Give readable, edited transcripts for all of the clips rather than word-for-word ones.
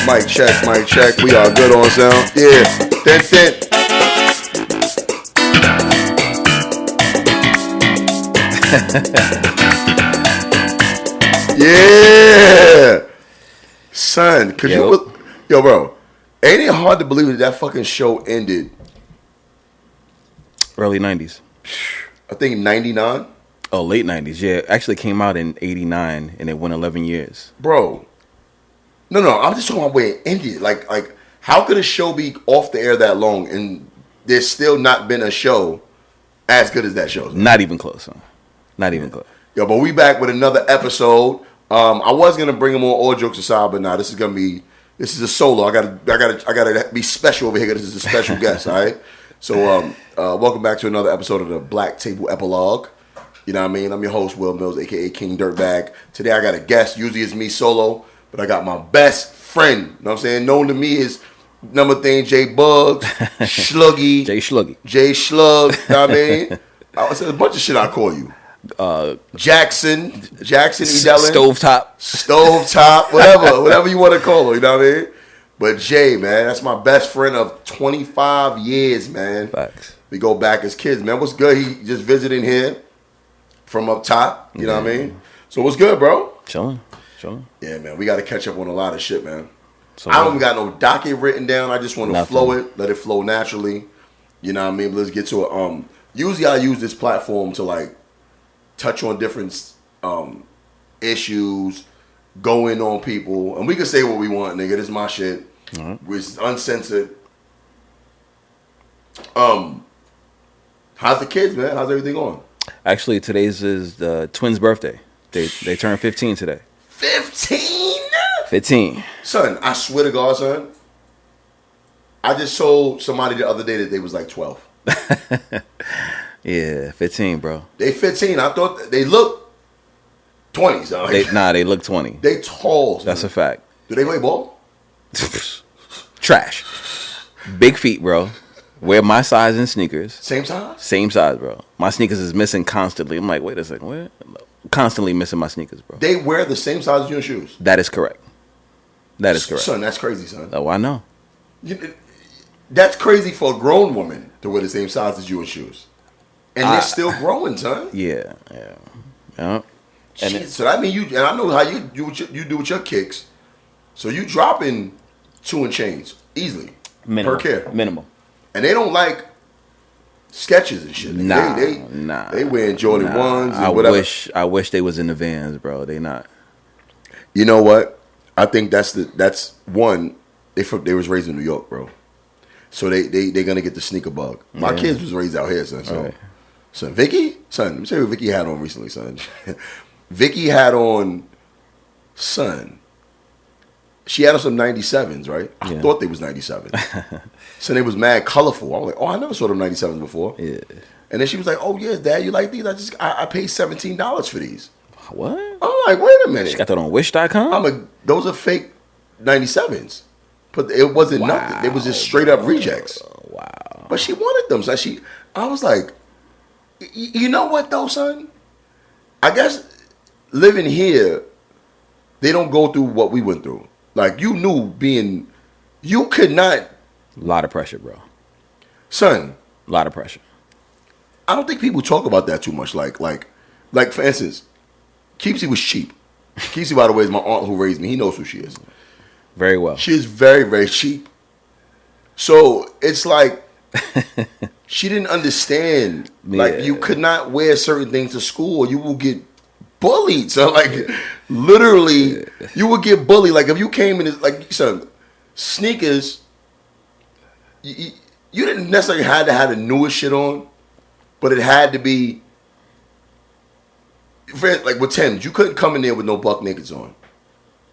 Mic check, mic check. We are good on sound. Yeah. Dent. Yeah. Son, cause yo, bro, ain't it hard to believe that fucking show ended? Early 90s. I think 99. Oh, late 90s. Yeah, actually came out in 89 and it went 11 years. Bro. No, I'm just talking about where it ended. Like, how could a show be off the air that long and there's still not been a show as good as that show? Not even close, huh? Not even close. Yo, but we back with another episode. I was gonna bring them on, all jokes aside, but nah, this is a solo. I gotta be special over here. This is a special guest, all right? So, welcome back to another episode of the Black Table Epilogue. You know what I mean? I'm your host, Will Mills, aka King Dirtbag. Today I got a guest. Usually it's me solo, but I got my best friend. You know what I'm saying? Known to me as number thing J Bugs, Sluggy, J Sluggy, J Slug. You know what I mean? I said a bunch of shit I call you. Jackson Edelin, Stovetop, whatever you want to call her, you know what I mean? But Jay, man, that's my best friend of 25 years, man. Facts. We go back as kids, man. What's good? He just visiting here from up top, you know what I mean? So what's good, bro? Chilling. Yeah, man, we got to catch up on a lot of shit, man. So I don't got no docket written down. I just want to flow it, let it flow naturally. You know what I mean? But let's get to it. Usually I use this platform to like touch on different issues, go in on people, and we can say what we want, nigga. This is my shit. It's uncensored. How's the kids, man? How's everything going? Actually, today's is the twins' birthday. They turned 15 today. 15? 15. Son, I swear to God, son. I just told somebody the other day that they was like 12. Yeah, 15, bro. They 15. I thought they look 20s. They look 20. They tall. Son. That's a fact. Do they play ball? Trash. Big feet, bro. Wear my size in sneakers. Same size? Same size, bro. My sneakers is missing constantly. I'm like, wait a second, what? Constantly missing my sneakers, bro. They wear the same size as your shoes? That is correct. That is correct. Son, that's crazy, son. Oh, I know. That's crazy for a grown woman to wear the same size as you in shoes. And they're still growing, son. Yeah. Shit, so that mean you, and I know how you do with your kicks. So you dropping 2 and change easily. Minimum. Per care. Minimum. And they don't like sketches and shit. Nah. They wearing Jordan 1s and whatever. I wish they was in the Vans, bro. They not. You know what? I think that's one. They was raised in New York, bro. So they gonna get the sneaker bug. My kids was raised out here, son. So, right. Son, Vicky, son, let me tell you what Vicky had on recently, son. Vicky had on, son. She had on some 97s, right? I thought they was 97. So they was mad colorful. I was like, oh, I never saw them 97s before. Yeah. And then she was like, oh yeah, Dad, you like these? I paid $17 for these. What? I'm like, wait a minute. She got that on Wish.com? I'm like, those are fake 97s. But it wasn't nothing. It was just straight up rejects. Wow. But she wanted them. So I was like, you know what though, son? I guess living here, they don't go through what we went through. Like you could not. A lot of pressure, bro. Son. A lot of pressure. I don't think people talk about that too much. Like for instance, Keepsy was cheap. Keepsy, by the way, is my aunt who raised me. He knows who she is. Very well. She is very, very cheap. So it's like she didn't understand. Yeah. Like you could not wear certain things to school or you will get bullied. So like literally you would get bullied. Like if you came in like son, sneakers, you didn't necessarily have to have the newest shit on, but it had to be like with Timbs, you couldn't come in there with no buck nakeds on.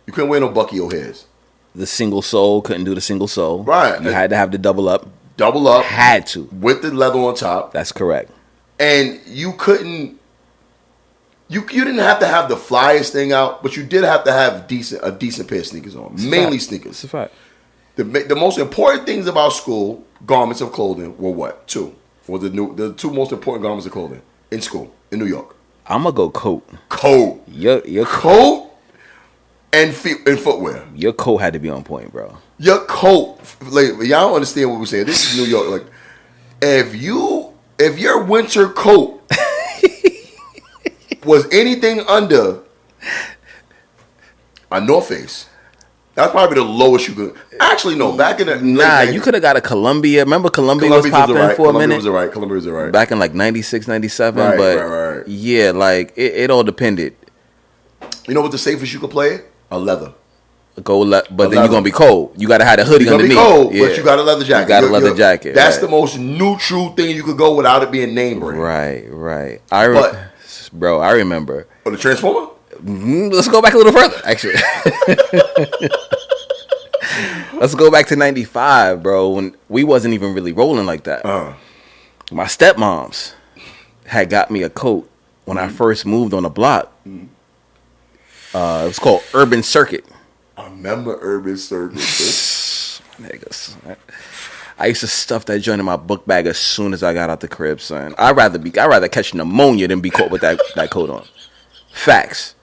You couldn't wear no Bucky O'Hares. The single sole, couldn't do the single sole. Right. You had to have the double up. Double up. Had to. With the leather on top. That's correct. And you couldn't, you didn't have to have the flyest thing out, but you did have to have a decent pair of sneakers on. Mainly sneakers. It's a fact. The most important things about school, garments of clothing, were what? Two. Were the two most important garments of clothing in school, in New York. I'm going to go coat. Coat. Your coat? and footwear. Your coat had to be on point, bro. Your coat, like, y'all don't understand what we're saying. This is New York. Like, if your winter coat was anything under a North Face, that's probably the lowest you could. Actually, no. Back in the you could have got a Columbia. Remember Columbia was popping for a minute. Columbia was alright. Back in like 96, 97. Right, but right. yeah, like it all depended. You know what the safest you could play? A leather. But then you're gonna be cold. You gotta have a hoodie underneath. Be cold, but you got a leather jacket. You got a leather jacket. That's the most neutral thing you could go without it being name brand. Right. I remember. Oh, the Transformer? Let's go back a little further, actually. Let's go back to 95, bro, when we wasn't even really rolling like that. My stepmoms had got me a coat when I first moved on the block. It was called Urban Circuit. I remember Urban Circuit. Niggas. I used to stuff that joint in my book bag as soon as I got out the crib, son. I'd rather catch pneumonia than be caught with that coat on. Facts.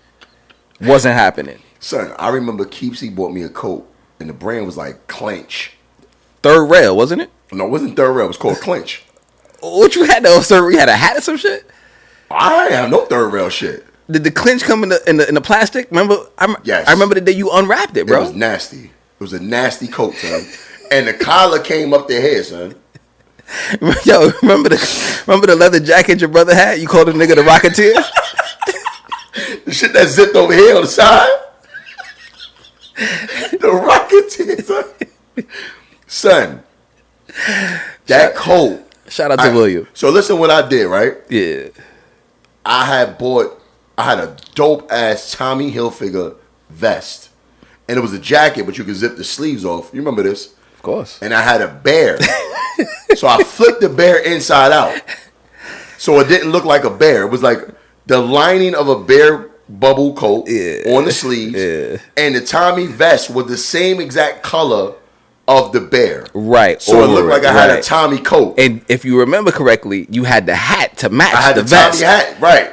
Wasn't happening. Son, I remember Keepsy bought me a coat, and the brand was like Clench. Third Rail, wasn't it? No, it wasn't Third Rail. It was called Clench. What you had though, sir? You had a hat or some shit? I ain't have no Third Rail shit. Did the clinch come in the plastic? Remember? Yes. I remember the day you unwrapped it, bro. It was nasty. It was a nasty coat, son. And the collar came up their head, son. Yo, remember the leather jacket your brother had? You called the nigga the Rocketeer? The shit that zipped over here on the side? The Rocketeer, son. Son, that coat. Shout out to William. So listen what I did, right? Yeah. I had a dope ass Tommy Hilfiger vest. And it was a jacket, but you could zip the sleeves off. You remember this? Of course. And I had a bear. So I flipped the bear inside out. So it didn't look like a bear. It was like the lining of a bear bubble coat on the sleeves. Yeah. And the Tommy vest was the same exact color of the bear. Right. So it looked like I had a Tommy coat. And if you remember correctly, you had the hat to match I had the vest. Tommy hat, right.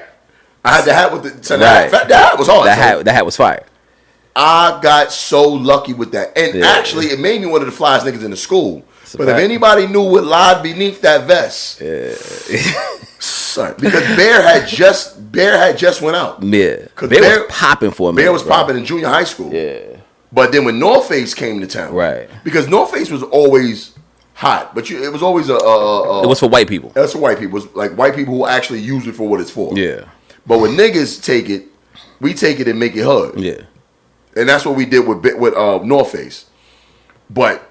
I had the hat with the... So right. The hat was hard. That hat was fire. I got so lucky with that. And actually, it made me one of the flyest niggas in the school. But if anybody knew what lied beneath that vest... Son, because Bear had just went out. Yeah. Bear was popping for a minute. Bear was popping in junior high school. Yeah. But then when North Face came to town... Right. Because North Face was always hot. But it was always it was for white people. That's for white people. It was like white people who actually use it for what it's for. Yeah. But when niggas take it, we take it and make it hood. Yeah. And that's what we did with North Face. But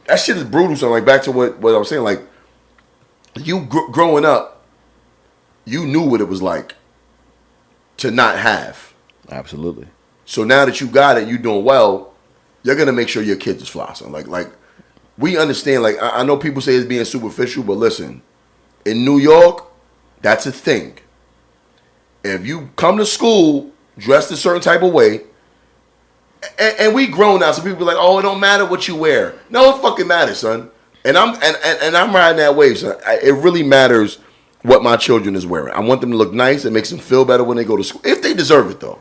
that shit is brutal. So like back to what I was saying, like you growing up, you knew what it was like to not have. Absolutely. So now that you got it, you doing well, you're gonna make sure your kids is flossing. Like we understand. Like I know people say it's being superficial, but listen, in New York, that's a thing. If you come to school dressed a certain type of way, and we grown now, so people be like, "Oh, it don't matter what you wear." No, it fucking matters, son. And I'm riding that wave, son. It really matters what my children is wearing. I want them to look nice. It makes them feel better when they go to school, if they deserve it, though.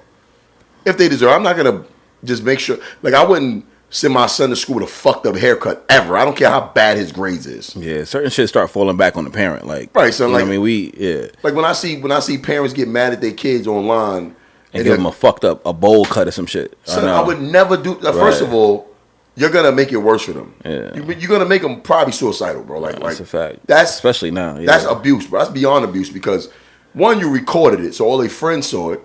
If they deserve, I'm not gonna just make sure. Like I wouldn't send my son to school with a fucked up haircut ever. I don't care how bad his grades is. Yeah, certain shit start falling back on the parent. Like right, so like I mean, like when I see parents get mad at their kids online and give them a fucked up a bowl cut or some shit. Son, I would never do. First of all, you're gonna make it worse for them. Yeah, you're gonna make them probably suicidal, bro. Like that's a fact. That's especially now. Yeah. That's abuse, bro. That's beyond abuse because one, you recorded it, so all their friends saw it.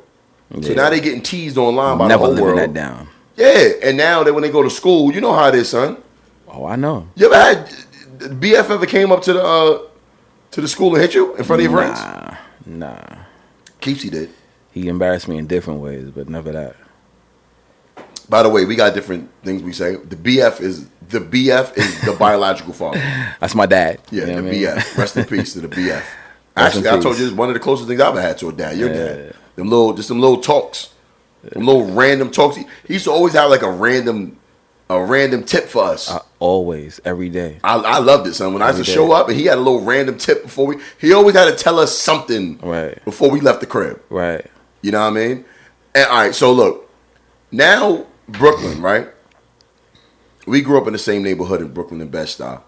So now they getting teased online by the whole world. Never living that down. Yeah, and now that when they go to school, you know how it is, son. Oh, I know. You ever had BF ever came up to the school and hit you in front of your friends? Nah. Keepsy did. He embarrassed me in different ways, but never that. By the way, we got different things we say. The BF is the biological father. That's my dad. Yeah, you know the BF. Rest in peace to the BF. Actually, I told you this is one of the closest things I've ever had to a dad. Your dad. Them little talks. Them little random talks. He used to always have like a random tip for us. Always, every day. I loved it, son. When I used to show up and he had a little random tip he always had to tell us something before we left the crib. Right. You know what I mean? And all right, so look, Now, Brooklyn, right? We grew up in the same neighborhood in Brooklyn and Bed-Stuy.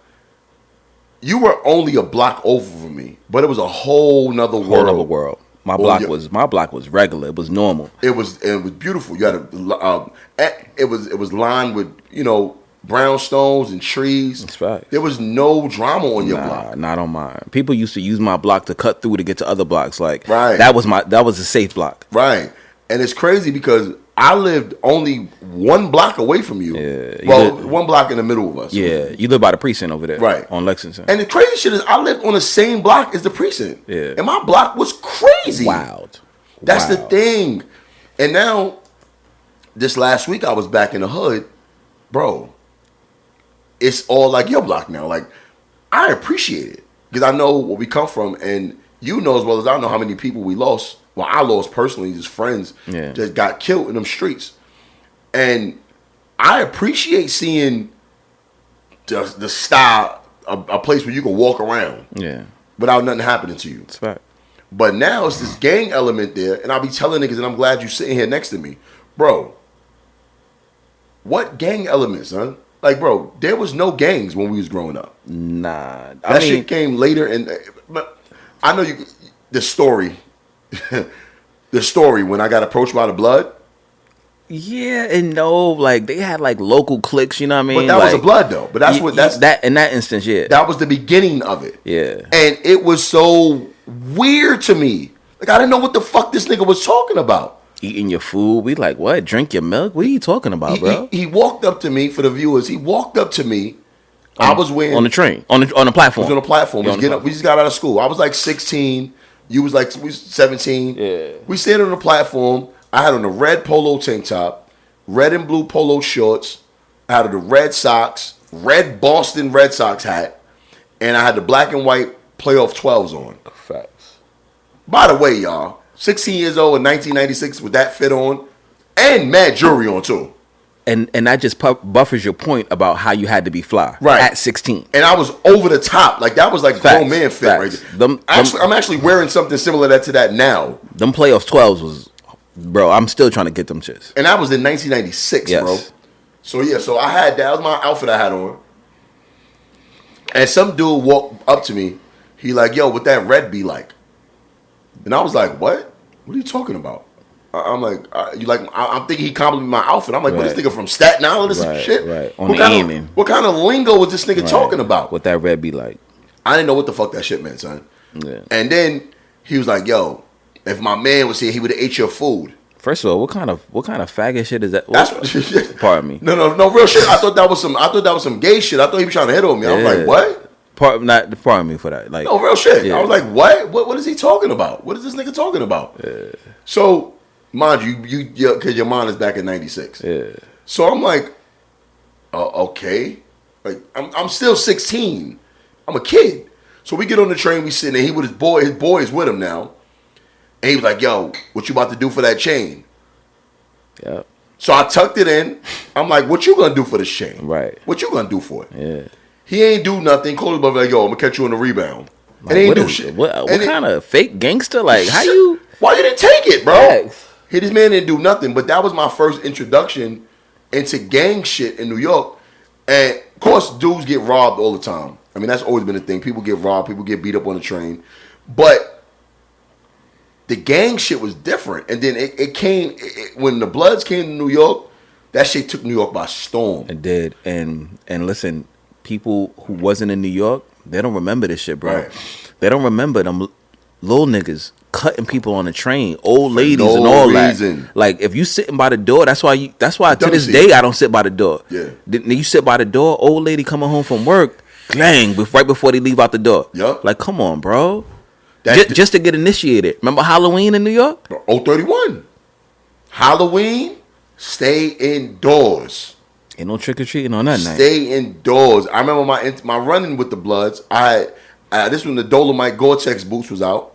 You were only a block over from me, but it was a whole nother world. Whole other world. My block was regular. It was normal. It was beautiful. You had it was lined with brownstones and trees. That's right. There was no drama on your block. Not on mine. People used to use my block to cut through to get to other blocks. Like right. that was a safe block. Right. And it's crazy because I lived only 1 block away from you. Yeah. Well, 1 block in the middle of us. Yeah. You live by the precinct over there. Right. On Lexington. And the crazy shit is I lived on the same block as the precinct. Yeah. And my block was crazy. Wild. That's the thing. And now, this last week I was back in the hood. Bro, it's all like your block now. Like, I appreciate it. Because I know where we come from. And you know as well as I know how many people we lost. Well, I lost personally, just friends that got killed in them streets. And I appreciate seeing the style, a place where you can walk around without nothing happening to you. That's fact. But now it's this gang element there, and I'll be telling niggas, and I'm glad you sitting here next to me. Bro, what gang elements, son? Like, bro, there was no gangs when we was growing up. Nah. That shit came later, and I know the story... the story when I got approached by the Blood. Yeah and no, like they had like local cliques, you know what I mean? But that was a Blood though. But that's that in that instance, yeah. That was the beginning of it. Yeah. And it was so weird to me. Like I didn't know what the fuck this nigga was talking about. Eating your food, we like what? Drink your milk? What are you talking about, bro? He walked up to me for the viewers. He walked up to me. I was wearing on the train on the platform. I was on the platform. We just got out of school. I was like 16. You was like 17. Yeah. We stayed on the platform. I had on a red polo tank top, red and blue polo shorts. I had on the red socks, red Boston Red Sox hat, and I had the black and white playoff 12s on. Facts. By the way, y'all, 16 years old in 1996 with that fit on, and mad jewelry on too. And that just buffers your point about how you had to be fly at 16. And I was over the top. Like, that was like grown man fit right there. I'm actually wearing something similar to that now. Them playoff 12s was, bro, I'm still trying to get them shits. And that was in 1996, bro. So I had that. That was my outfit I had on. And some dude walked up to me. He like, yo, what that red be like? And I was like, what? What are you talking about? I'm like, I'm thinking he complimented my outfit. I'm like, what, this nigga from Staten Island or some shit? Right, on the aiming. What kind of lingo was this nigga talking about? What that red be like? I didn't know what the fuck that shit meant, son. Yeah. And then he was like, yo, if my man was here, he would have ate your food. First of all, what kind of faggot shit is that? Pardon me. No, real shit. I thought that was some gay shit. I thought he was trying to hit on me. I was like, what? Pardon me for that. Like, no, real shit. Yeah. I was like, what? What is he talking about? What is this nigga talking about? Yeah. So, mind you, because your mind is back in 96. Yeah. So I'm like, okay. Like, I'm still 16. I'm a kid. So we get on the train, we sitting there. He with his boy is with him now. And he was like, yo, what you about to do for that chain? Yeah. So I tucked it in. I'm like, what you gonna do for this chain? Right. What you gonna do for it? Yeah. He ain't do nothing. Called his brother like, yo, I'm gonna catch you on the rebound. Like, and he ain't do shit. What kind of fake gangster? Like, how you? Why you didn't take it, bro? Facts. This man didn't do nothing. But that was my first introduction into gang shit in New York. And of course, dudes get robbed all the time. I mean, that's always been a thing. People get robbed. People get beat up on the train. But the gang shit was different. And then it came, when the Bloods came to New York, that shit took New York by storm. It did. And listen, people who wasn't in New York, they don't remember this shit, bro. Right. They don't remember them little niggas cutting people on the train, old ladies and all that. Like, if you sitting by the door, that's why to this day I don't sit by the door. Yeah. Then you sit by the door, old lady coming home from work, clang, right before they leave out the door. Yep. Like, come on, bro. Just to get initiated. Remember Halloween in New York? 031. Halloween, stay indoors. Ain't no trick or treating on that night. Stay indoors. I remember my running with the Bloods. This when the Dolomite Gore-Tex boots was out.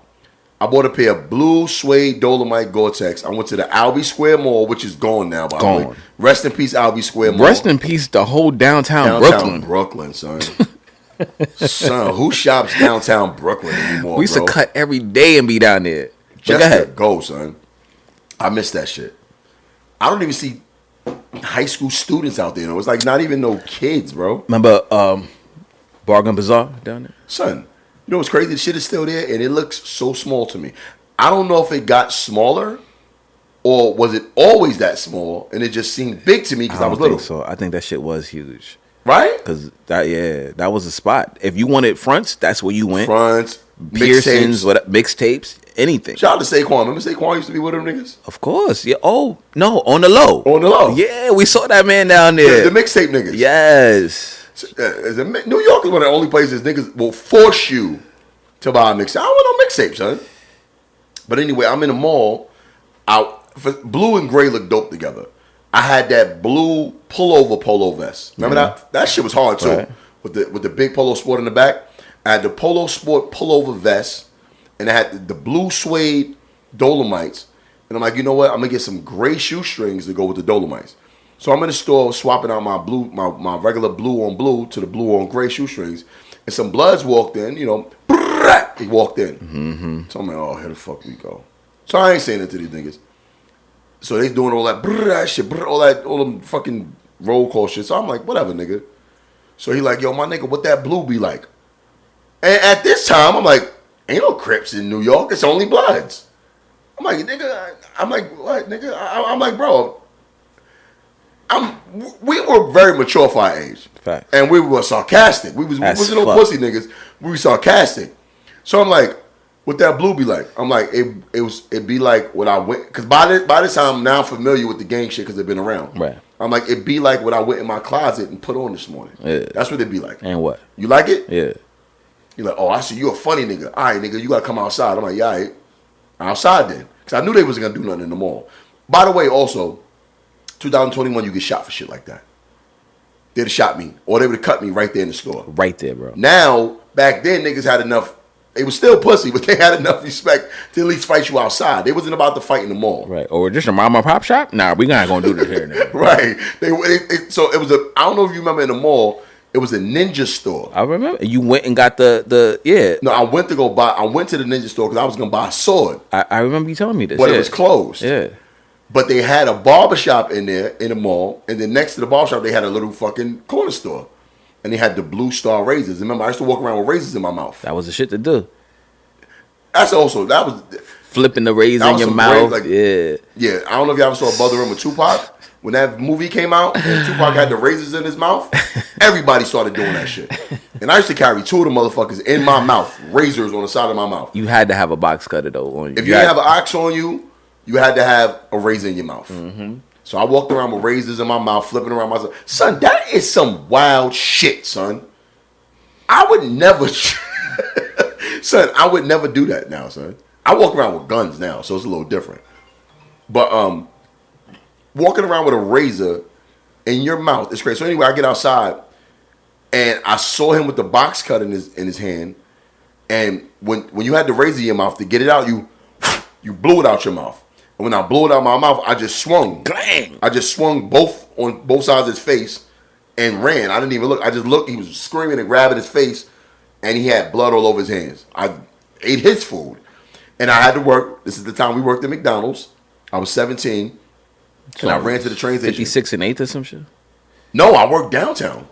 I bought a pair of blue suede Dolomite Gore-Tex. I went to the Albee Square Mall, which is gone now, by the way. Rest in peace, Albee Square Mall. Rest in peace, the whole downtown Brooklyn, son. Son, who shops downtown Brooklyn anymore, We used to cut every day and be down there. Just to go, son. I miss that shit. I don't even see high school students out there. It was like not even no kids, bro. Remember Bargain Bazaar down there? Son, you know what's crazy? The shit is still there, and it looks so small to me. I don't know if it got smaller, or was it always that small, and it just seemed big to me because I was little. So I think that shit was huge. Right? Because that was a spot. If you wanted fronts, that's where you went. Fronts, piercings, mixtapes, anything. Shout out to Saquon. Remember Saquon used to be with them niggas? Of course. Yeah. Oh no, on the low. On the low. Yeah, we saw that man down there. The mixtape niggas. Yes. New York is one of the only places niggas will force you to buy a mixtape. I don't want no mixtape, son. But anyway, I'm in the mall. Blue and gray look dope together. I had that blue pullover polo vest. Remember that? That shit was hard too. Right. With the big polo sport in the back. I had the polo sport pullover vest, and I had the blue suede Dolomites. And I'm like, you know what? I'm gonna get some gray shoestrings to go with the Dolomites. So I'm in the store swapping out my blue, my regular blue on blue to the blue on gray shoestrings. And some Bloods walked in, he walked in. Mm-hmm. So I'm like, oh, here the fuck we go. So I ain't saying it to these niggas. So they doing all that shit, all them fucking roll call shit. So I'm like, whatever, nigga. So he like, yo, my nigga, what that blue be like? And at this time, I'm like, ain't no Crips in New York. It's only Bloods. I'm like, nigga, I'm like, what, nigga? I'm like, bro, we were very mature for our age. Fact. And we were sarcastic. We wasn't no pussy niggas. We were sarcastic. So I'm like, what that blue be like? I'm like, it'd be like what I went, because by this time I'm now familiar with the gang shit because they've been around. Right. I'm like, it'd be like what I went in my closet and put on this morning. Yeah. That's what it'd be like. And what? You like it? Yeah. You're like, oh, I see you a funny nigga. All right, nigga, you gotta come outside. I'm like, yeah, all right. Outside then. Because I knew they wasn't gonna do nothing in the mall. By the way, also, 2021, you get shot for shit like that. They'd have shot me, or they would have cut me right there in the store. Right there, bro. Now, back then, niggas had enough. They was still pussy, but they had enough respect to at least fight you outside. They wasn't about to fight in the mall. Right. Or just a mom and pop shop? Nah, we not gonna do this here now. Right. So it was I don't know if you remember in the mall, it was a ninja store. I remember. You went and got the. No, I went to the ninja store because I was gonna buy a sword. I remember you telling me this. But it was closed. Yeah. But they had a barbershop in there in the mall, and then next to the barbershop they had a little fucking corner store. And they had the Blue Star razors. Remember, I used to walk around with razors in my mouth. That was the shit to do. That was flipping the razor in your mouth. Yeah. I don't know if y'all ever saw Brother Room with Tupac. When that movie came out and Tupac had the razors in his mouth, everybody started doing that shit. And I used to carry two of the motherfuckers in my mouth, razors on the side of my mouth. You had to have a box cutter though on you. If you didn't have an ox on you, you had to have a razor in your mouth. Mm-hmm. So I walked around with razors in my mouth, flipping around myself. Son, that is some wild shit, son. I would never, son, I would never do that now, son. I walk around with guns now, so it's a little different. But walking around with a razor in your mouth is crazy. So anyway, I get outside, and I saw him with the box cut in his hand. And when you had the razor in your mouth to get it out, you blew it out your mouth. And when I blew it out my mouth, I just swung. Clang! I just swung on both sides of his face and ran. I didn't even look. I just looked. He was screaming and grabbing his face, and he had blood all over his hands. I ate his food. And I had to work. This is the time we worked at McDonald's. I was 17. So and I ran to the train station. 56 and 8th or some shit? No, I worked downtown.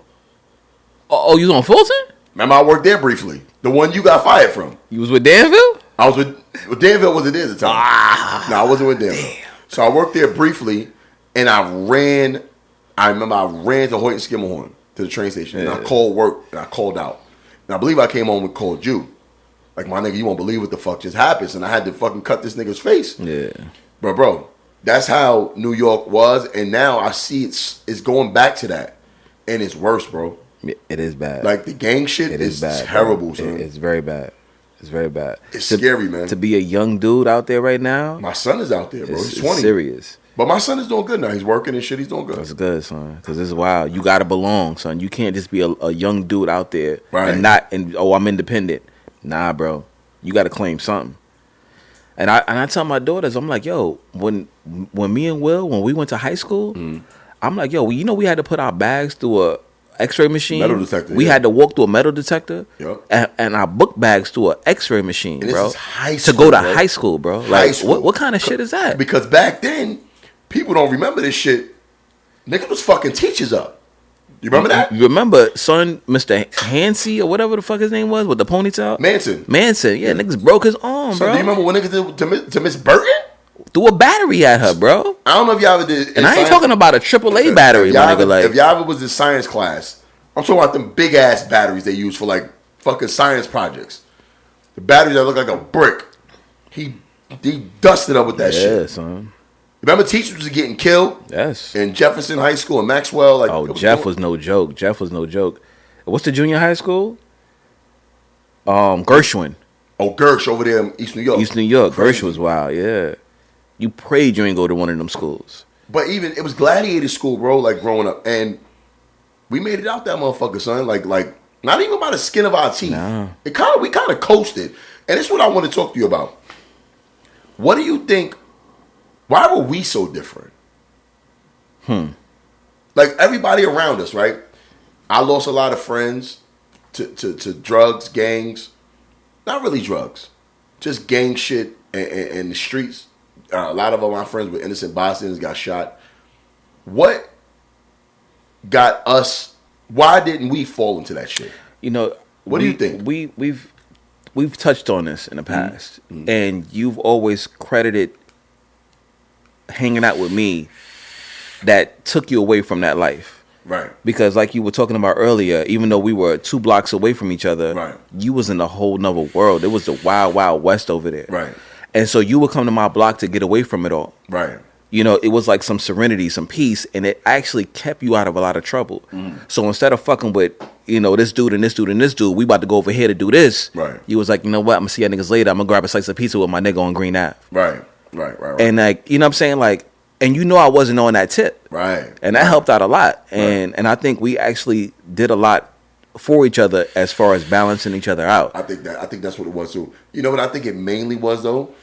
Oh, you was on Fulton? Remember, I worked there briefly. The one you got fired from. You was with Danville? I was with Danville wasn't there at the time. No, I wasn't with Danville. Damn. So I worked there briefly, and I remember I ran to Hoyt and Skimmerhorn to the train station, and I called work, and I called out. And I believe I came home and called you. Like, my nigga, you won't believe what the fuck just happened. And I had to fucking cut this nigga's face. Yeah. But, bro, that's how New York was, and now I see it's going back to that. And it's worse, bro. It is bad. Like, the gang shit is bad, terrible, son. It's very bad. It's very bad. It's scary, man. To be a young dude out there right now. My son is out there, bro. He's 20. It's serious. But my son is doing good now. He's working and shit. He's doing good. That's good, son. Because it's wild. You got to belong, son. You can't just be a young dude out there right. I'm independent. Nah, bro. You got to claim something. And I tell my daughters, I'm like, yo, when me and Will, when we went to high school, I'm like, yo, we had to put our bags through a X-ray machine. Metal detector. We had to walk through a metal detector. Yep. And our book bags through an X-ray machine, and bro. This is high school, to go to bro. high school, bro. High Like, school. what kind of shit is that? Because back then, people don't remember this shit. Niggas was fucking teachers up. You remember that? You remember, son, Mr. Hansey or whatever the fuck his name was with the ponytail? Manson. Yeah, niggas broke his arm, So bro. do you remember what niggas did to Miss Burton? Threw a battery at her, bro. I don't know if y'all ever did. And I ain't talking about a AAA battery, my nigga. Like, if y'all ever was in science class, I'm talking about them big ass batteries they use for like fucking science projects. The batteries that look like a brick. He dusted up with that shit. Yeah, son. Remember teachers was getting killed? Yes. In Jefferson High School and Maxwell. Like, oh, Jeff was no joke. What's the junior high school? Gershwin. Oh, Gersh over there in East New York. Gersh was wild, yeah. You prayed you ain't go to one of them schools. But even, it was gladiator school, bro, like growing up. And we made it out that motherfucker, son. Like not even by the skin of our teeth. Nah. We kind of coasted. And this is what I want to talk to you about. What do you think? Why were we so different? Like everybody around us, right? I lost a lot of friends to drugs, gangs. Not really drugs. Just gang shit and the streets. A lot of my friends were innocent bystanders, got shot. What got us? Why didn't we fall into that shit? You know, what do you think? We've touched on this in the past, and you've always credited hanging out with me that took you away from that life. Right. Because like you were talking about earlier, even though we were 2 blocks away from each other, right, you was in a whole nother world. It was the wild, wild west over there. Right. And so you would come to my block to get away from it all. Right. You know, it was like some serenity, some peace, and it actually kept you out of a lot of trouble. So instead of fucking with, you know, this dude and this dude and this dude, we about to go over here to do this. Right. You was like, you know what, I'm gonna see y'all niggas later. I'm gonna grab a slice of pizza with my nigga on Green Ave. Right. And like, you know what I'm saying? Like, and you know I wasn't on that tip. Right. And that helped out a lot. And I think we actually did a lot for each other as far as balancing each other out. I think that's what it was too. You know what I think it mainly was though?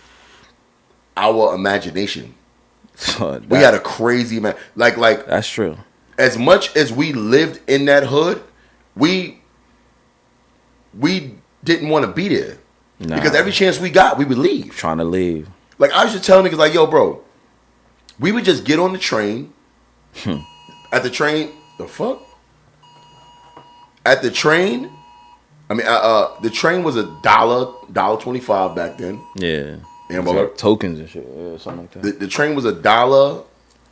Our imagination. We had a crazy man. Like that's true. As much as we lived in that hood, we didn't want to be there. Nah. Because every chance we got, we would leave. Trying to leave. Like I used to tell niggas like, yo, bro, we would just get on the train. At the train, the fuck? At the train, I mean, the train was $1.25 back then. Yeah. Like tokens and shit, yeah, something like that. The train was $1.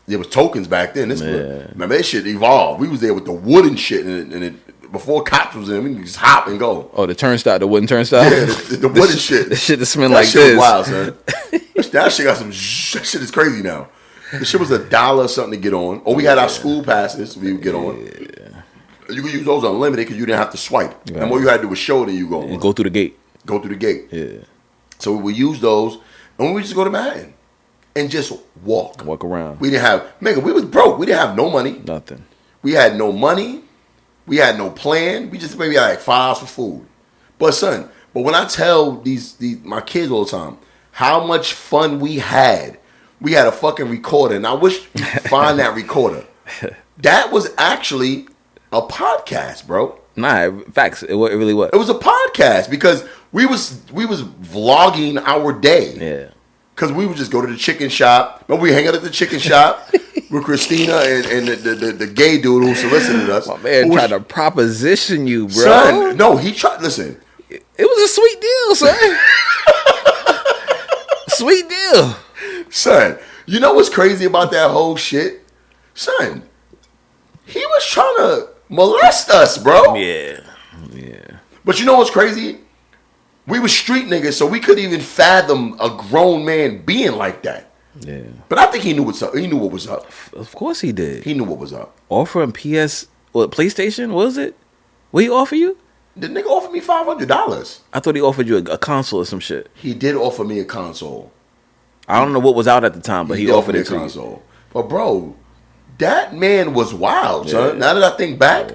There was tokens back then. Remember that shit evolved. We was there with the wood and shit, and it before cops was in, we could just hop and go. Oh, the turnstile, the wooden turnstile. Yeah, the wooden shit. The shit that smell that like shit this. Was wild, son. That shit got some. That shit is crazy now. The shit was $1 something to get on. Or we had our school passes. We would get on. Yeah. You could use those unlimited because you didn't have to swipe. Right. And all you had to do was show that you go. And go through the gate. Go through the gate. Yeah. So we would use those, and we would just go to Manhattan and just walk. Walk around. We didn't have, we was broke. We didn't have no money. Nothing. We had no money. We had no plan. We just maybe had like $5 for food. But when I tell these my kids all the time how much fun we had a fucking recorder, and I wish you could find that recorder. That was actually a podcast, bro. Nah, facts. It really was. It was a podcast because we was vlogging our day. Yeah. Because we would just go to the chicken shop. Remember we hang out at the chicken shop with Christina and the gay dude who solicited us. My man tried to proposition you, bro. Son, no, he tried. Listen. It was a sweet deal, son. Sweet deal. Son, you know what's crazy about that whole shit? Son, he was trying to molest us, bro. Yeah. But you know what's crazy? We were street niggas, so we couldn't even fathom a grown man being like that. Yeah. But I think he knew what's up. He knew what was up. Of course he did. He knew what was up. Offering PlayStation? What was it? What he offer you? The nigga offered me $500. I thought he offered you a console or some shit. He did offer me a console. I don't know what was out at the time, but he offered it a console. But bro, that man was wild, son. Now that I think back,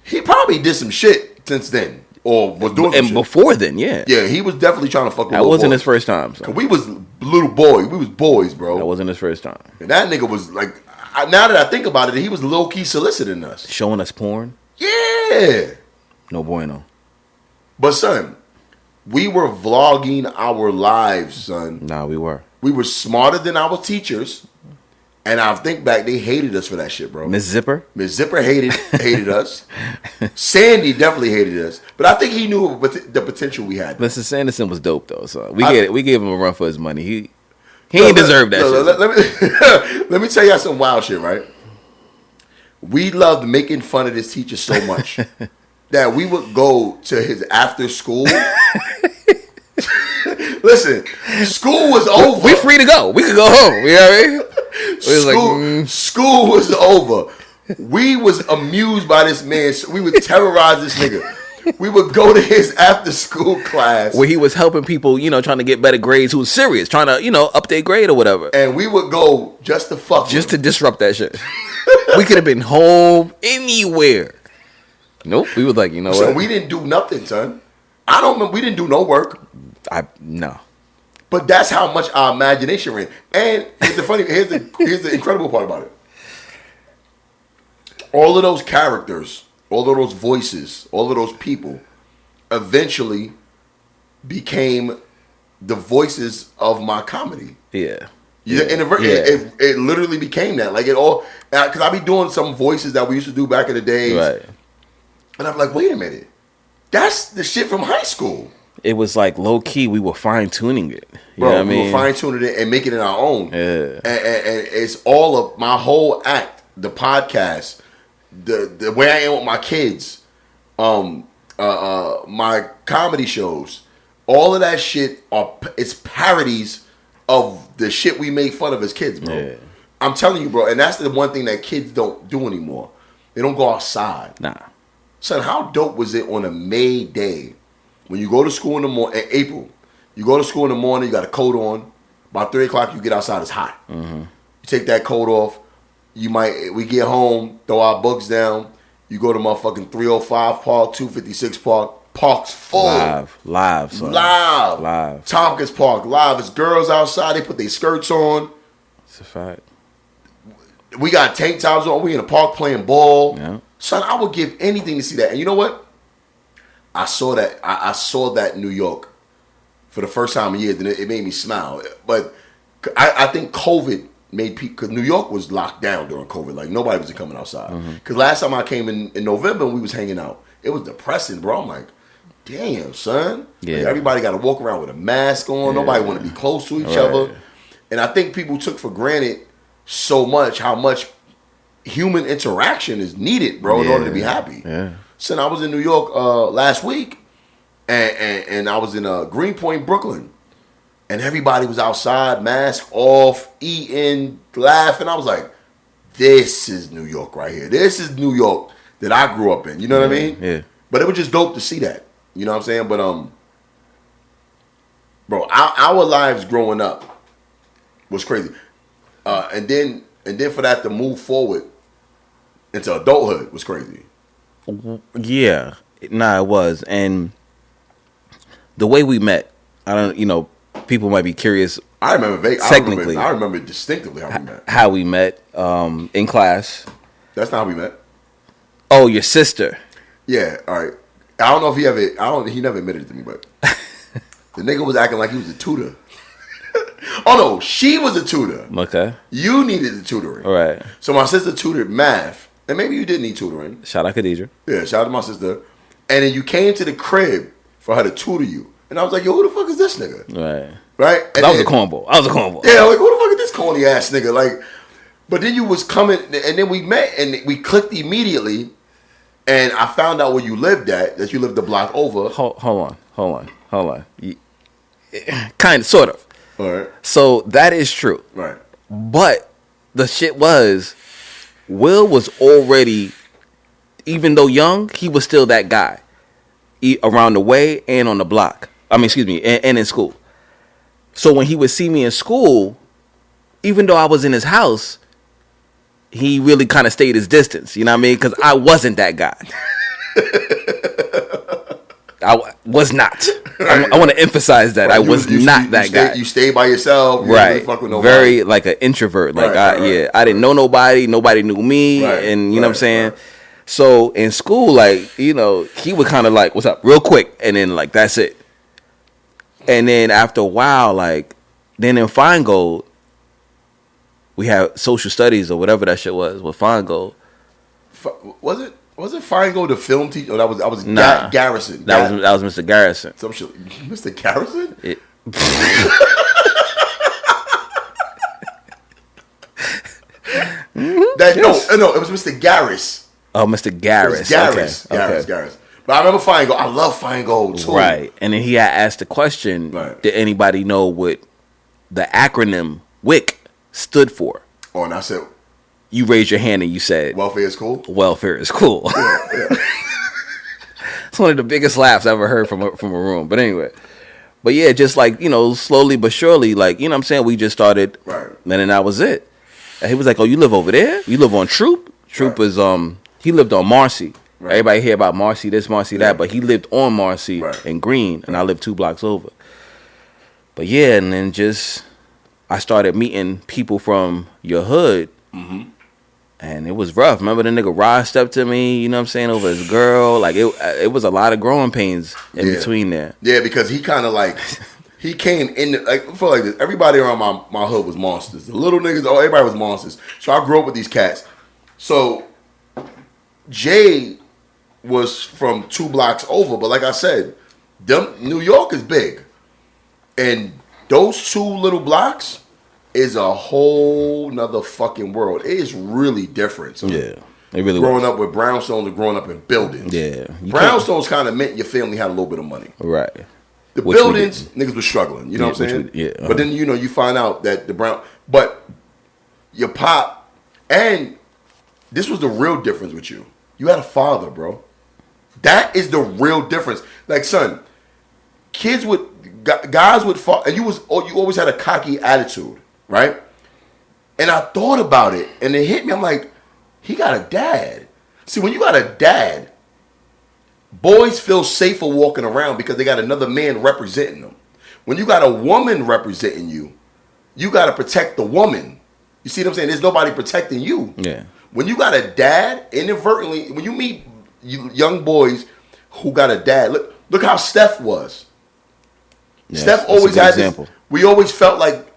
he probably did some shit since then, or was doing some shit. Before then, yeah, he was definitely trying to fuck with. That wasn't his first time. So. We was little boys. We was boys, bro. That wasn't his first time. And that nigga was like, now that I think about it, he was low key soliciting us, showing us porn. Yeah, no bueno. But son, we were vlogging our lives, son. Nah, we were. We were smarter than our teachers. And I think back, they hated us for that shit, bro. Miss Zipper hated us. Sandy definitely hated us, but I think he knew the potential we had. Mr. Sanderson was dope though, so we gave him a run for his money. He ain't deserve that shit. Let me tell y'all some wild shit, right? We loved making fun of this teacher so much that we would go to his after school. Listen, school was over. We free to go. We could go home. You know what I mean? School was over. We was amused by this man. So we would terrorize this nigga. We would go to his after school class where he was helping people, trying to get better grades. Who was serious, trying to, up their grade or whatever. And we would go just to fuck, just to disrupt that shit. We could have been home anywhere. Nope. We was like, so what? We didn't do nothing, son. I don't remember. We didn't do no work. No. But that's how much our imagination ran. And here's the incredible part about it. All of those characters, all of those voices, all of those people eventually became the voices of my comedy. Yeah. It literally became that. Like it all, because I be doing some voices that we used to do back in the days. Right. And I'm like, wait a minute. That's the shit from high school. It was like low key. We were fine tuning it. You know what I mean? We were fine tuning it and making it our own. Yeah. And it's all of my whole act, the podcast, the way I am with my kids, my comedy shows, all of that shit it's parodies of the shit we made fun of as kids, bro. Yeah. I'm telling you, bro, and that's the one thing that kids don't do anymore. They don't go outside. Nah. Son, how dope was it on a May day when you go to school in the morning, April, you go to school in the morning, you got a coat on, about 3 o'clock you get outside, it's hot. Mm-hmm. You take that coat off, we get home, throw our books down, you go to motherfucking 305 Park, 256 Park, Park's full. Live. Tompkins Park, live. It's girls outside, they put their skirts on. It's a fact. We got tank tops on, we in the park playing ball. Yeah. Son, I would give anything to see that. And you know what? I saw that. I saw that in New York for the first time in years, and it made me smile. But I think COVID made people, because New York was locked down during COVID. Like, nobody was coming outside. Because last time I came in November and we was hanging out, it was depressing, bro. I'm like, damn, son. Yeah. Like, everybody got to walk around with a mask on. Yeah. Nobody want to be close to each other. And I think people took for granted so much how much human interaction is needed, bro, in order to be happy. Yeah. So I was in New York last week, and I was in Greenpoint, Brooklyn, and everybody was outside, mask off, eating, laughing. I was like, this is New York right here. This is New York that I grew up in. You know what I mean? Yeah. But it was just dope to see that. You know what I'm saying? But bro, our lives growing up was crazy, and then for that to move forward into adulthood was crazy. Yeah, it was. And the way we met, people might be curious. I remember technically. I remember distinctively how we met. How we met in class. That's not how we met. Oh, your sister. Yeah, all right. I don't know if he never admitted it to me, but the nigga was acting like he was a tutor. Oh no, she was a tutor. Okay. You needed the tutoring. All right. So my sister tutored math. And maybe you did need tutoring. Shout out Khadijah. Yeah, shout out to my sister. And then you came to the crib for her to tutor you. And I was like, yo, who the fuck is this nigga? Right? And I was a cornball. Yeah, like, who the fuck is this corny ass nigga? Like, but then you was coming, and then we met, and we clicked immediately. And I found out where you lived at, that you lived the block over. Hold on. Kind of, sort of. All right. So that is true. Right. But the shit was, Will was already, even though young, he was still that guy. Around the way and on the block. And in school. So when he would see me in school, even though I was in his house, he really kind of stayed his distance. You know what I mean? Because I wasn't that guy. I was not. I want to emphasize that. Right, I was not that guy. You stayed by yourself. You right. Really fuck with nobody. Very like an introvert. Like I didn't know nobody. Nobody knew me. Right, and you know what I'm saying? Right. So in school, like, he would kind of like, what's up, real quick. And then like, that's it. And then after a while, like, then in Feingold, we had social studies or whatever that shit was with Fongo. Was it Feingold the film teacher? Oh, that was Garrison. That was Mr. Garrison. Some shit. Mr. Garrison? No, it was Mr. Garris. Oh, Mr. Garris. Garris. But I remember Feingold. I love Feingold too. Right. And then he had asked the question, did anybody know what the acronym WIC stood for? Oh, and I said, you raised your hand and you said, welfare is cool? Welfare is cool. Yeah. It's one of the biggest laughs I ever heard from a room. But anyway. But yeah, just like, slowly but surely, like, you know what I'm saying? We just started. Right. And then that was it. And he was like, oh, you live over there? You live on Troop? Troop is, he lived on Marcy. Right. Everybody hear about Marcy this, Marcy that. But he lived on Marcy and Green. And I lived 2 blocks over. But yeah, and then I started meeting people from your hood. Mm-hmm. And it was rough. Remember the nigga Rod stepped to me, you know what I'm saying, over his girl. Like, it was a lot of growing pains in between there. Yeah, because he kind of like, he came in, like, I feel like this. Everybody around my hood was monsters. The little niggas, everybody was monsters. So I grew up with these cats. So Jay was from 2 blocks over. But like I said, New York is big. And those 2 little blocks is a whole nother fucking world. It is really different. So yeah, it really growing up with brownstones and growing up in buildings. Yeah, brownstones kind of meant your family had a little bit of money. Right. The buildings, niggas was struggling. You know what I'm saying? But then you find out that but your pop, and this was the real difference with you. You had a father, bro. That is the real difference. Like, son, guys would fall, and you always had a cocky attitude. Right? And I thought about it, and it hit me. I'm like, he got a dad. See, when you got a dad, boys feel safer walking around because they got another man representing them. When you got a woman representing you, you got to protect the woman. You see what I'm saying? There's nobody protecting you. Yeah. When you got a dad, inadvertently, when you meet young boys who got a dad, look how Steph was. Yeah, Steph always had this. We always felt like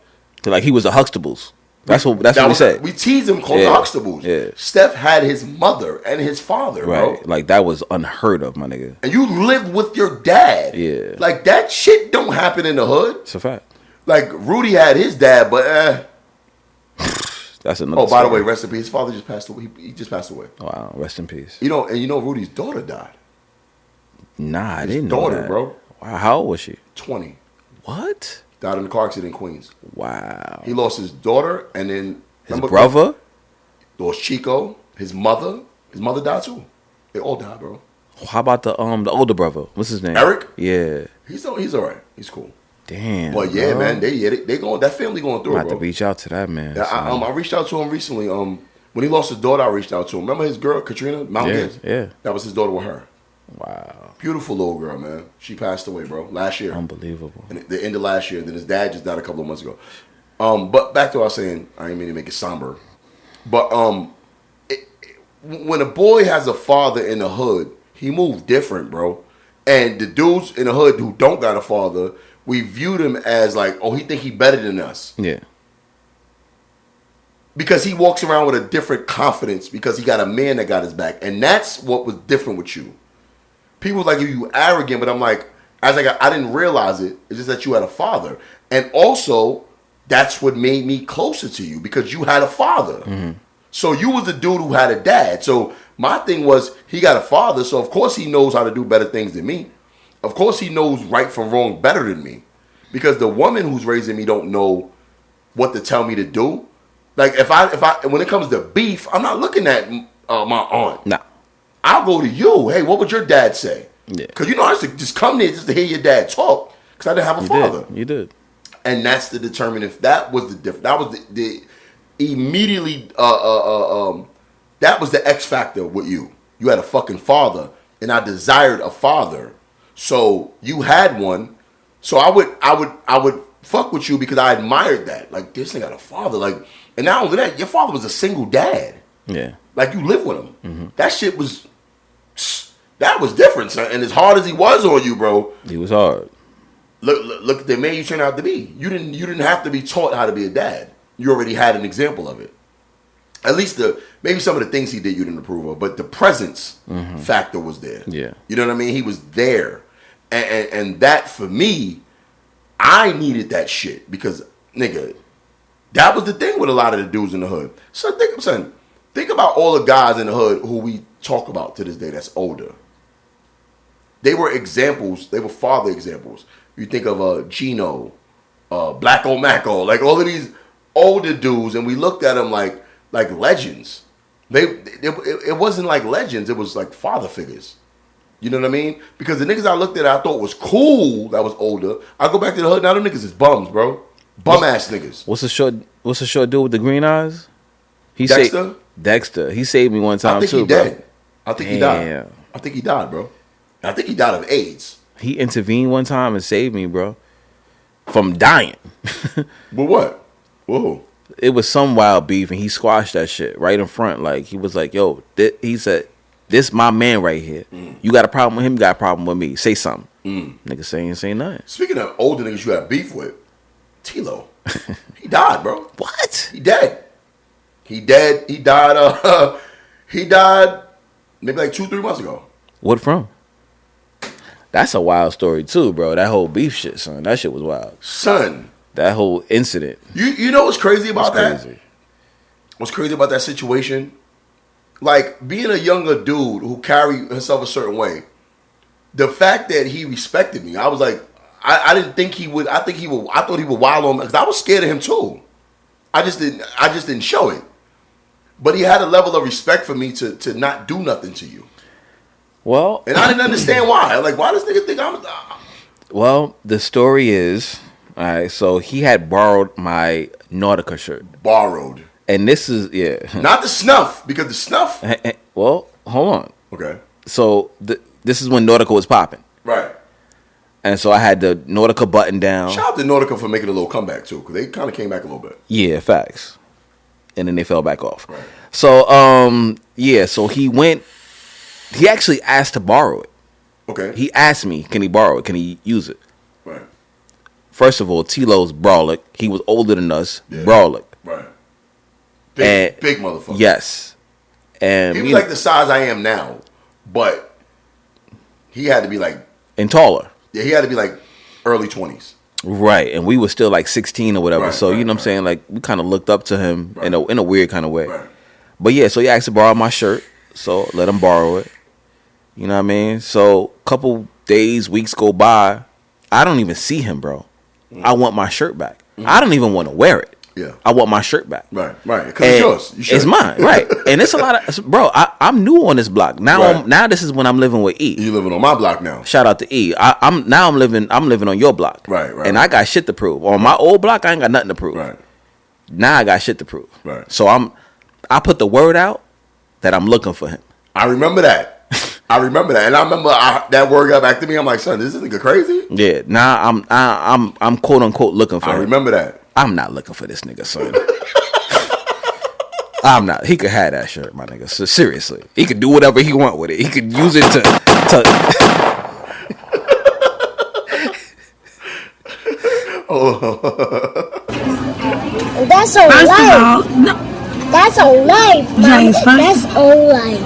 he was a Huxtables. That's what we said. We teased him called Huxtables. Yeah. Steph had his mother and his father, right, bro. Like, that was unheard of, my nigga. And you lived with your dad. Yeah. Like, that shit don't happen in the hood. It's a fact. Like, Rudy had his dad, but that's another by the way, rest in peace. His father just passed away. He just passed away. Wow, rest in peace. Rudy's daughter died. Nah, I didn't know daughter, that. Bro. Wow, how old was she? 20. What? Died in a car accident in Queens. Wow. He lost his daughter, and then his brother. Lost Chico. His mother. His mother died too. They all died, bro. How about the older brother? What's his name? Eric. Yeah. He's all right. He's cool. Damn. But yeah, bro. Man, they going. That family going through. I have to reach out to that man. Yeah, I reached out to him recently. When he lost his daughter, I reached out to him. Remember his girl Katrina Mountains? Yeah. That was his daughter with her. Wow. Beautiful little girl, man. She passed away, bro, last year. Unbelievable. And the end of last year. Then his dad just died a couple of months ago. But back to what I was saying, I didn't mean to make it somber. But when a boy has a father in the hood, he moves different, bro. And the dudes in the hood who don't got a father, we view them as like, oh, he think he better than us. Yeah. Because he walks around with a different confidence because he got a man that got his back. And that's what was different with you. People like you arrogant, but I'm like, I didn't realize it. It's just that you had a father. And also, that's what made me closer to you because you had a father. Mm-hmm. So you was the dude who had a dad. So my thing was, he got a father, so of course he knows how to do better things than me. Of course he knows right from wrong better than me. Because the woman who's raising me don't know what to tell me to do. Like, if I when it comes to beef, I'm not looking at my aunt. No. I'll go to you. Hey, what would your dad say? Yeah. Because I used to just come there just to hear your dad talk. Because I didn't have a father. You did. And that's to determine if that was the difference. That was the immediately that was the X factor with you. You had a fucking father, and I desired a father. So you had one. So I would fuck with you because I admired that. Like, this thing got a father. Like, and not only that, your father was a single dad. Yeah. Like, you lived with him. Mm-hmm. That shit was. That was different, son. And as hard as he was on you, bro. He was hard. Look at the man you turned out to be. You didn't have to be taught how to be a dad. you already had an example of it. At least maybe some of the things he did you didn't approve of, but the presence factor was there. Yeah. You know what I mean? He was there. And that, for me, I needed that shit because, nigga, that was the thing with a lot of the dudes in the hood. So think about all the guys in the hood who we talk about to this day that's older. They were examples. They were father examples. You think of Gino, Black O'Maco, like all of these older dudes, and we looked at them like legends. It wasn't like legends. It was like father figures. You know what I mean? Because the niggas I looked at, I thought was cool. That was older. I go back to the hood. Now them niggas is bums, bro. Bum ass niggas. What's the short dude with the green eyes? Dexter. Dexter. He saved me one time I think too, he bro. dead. I think he died. I think he died, bro. I think he died of AIDS. He intervened one time and saved me, bro, from dying. But what? Whoa. It was some wild beef, and he squashed that shit right in front. Like, he was like, yo, he said, this my man right here. You got a problem with him, you got a problem with me. Say something. Nigga ain't saying nothing. Speaking of older niggas you have beef with, T-Lo. He died, bro. What? He dead. He dead. He died. He died maybe like 2-3 months ago. What from? That's a wild story too, bro. That whole beef shit, son. That shit was wild. Son. That whole incident. You know what's crazy about that? Crazy. What's crazy about that situation? Like, being a younger dude who carried himself a certain way, the fact that he respected me, I was like, I didn't think he would. I thought he would wild on me because I was scared of him too. I just didn't show it. But he had a level of respect for me to not do nothing to you. Well, and I didn't understand why. Like, why does nigga think I'm? Well, the story is, all right. So he had borrowed my Nautica shirt. Borrowed. And this is not the snuff, because the snuff. Well, hold on. Okay. So this is when Nautica was popping. Right. And so I had the Nautica button down. Shout out to Nautica for making a little comeback too, because they kind of came back a little bit. Yeah, facts. And then they fell back off. Right. So so he actually asked to borrow it. Okay. He asked me, can he borrow it? Can he use it? Right. First of all, T-Lo's brolic. He was older than us. Yeah. Brolic. Right. Big motherfucker. Yes. And he was like the size I am now, but he had to be like... And taller. Yeah, he had to be like early 20s. Right. And we were still like 16 or whatever. So, you know what I'm saying? Like, we kind of looked up to him in a weird kind of way. Right. But yeah, so he asked to borrow my shirt. So, let him borrow it. You know what I mean? So, a couple days, weeks go by. I don't even see him, bro. I want my shirt back. I don't even want to wear it. Yeah, I want my shirt back. Right. Because it's yours. It's mine, right? And it's a lot of, bro. I'm new on this block now. Now this is when I'm living with E. You living on my block now? Shout out to E. I'm living on your block. Right. And I got shit to prove. On my old block, I ain't got nothing to prove. Right. Now I got shit to prove. Right. So I put the word out that I'm looking for him. I remember that. And I remember that word got back to me. I'm like, son, this nigga crazy. Yeah. Now I'm quote unquote looking for him. I remember that. I'm not looking for this nigga, son. I'm not. He could have that shirt, my nigga. So seriously, he could do whatever he want with it. He could use it to. That's a life. No. That's a life, man. That's a life.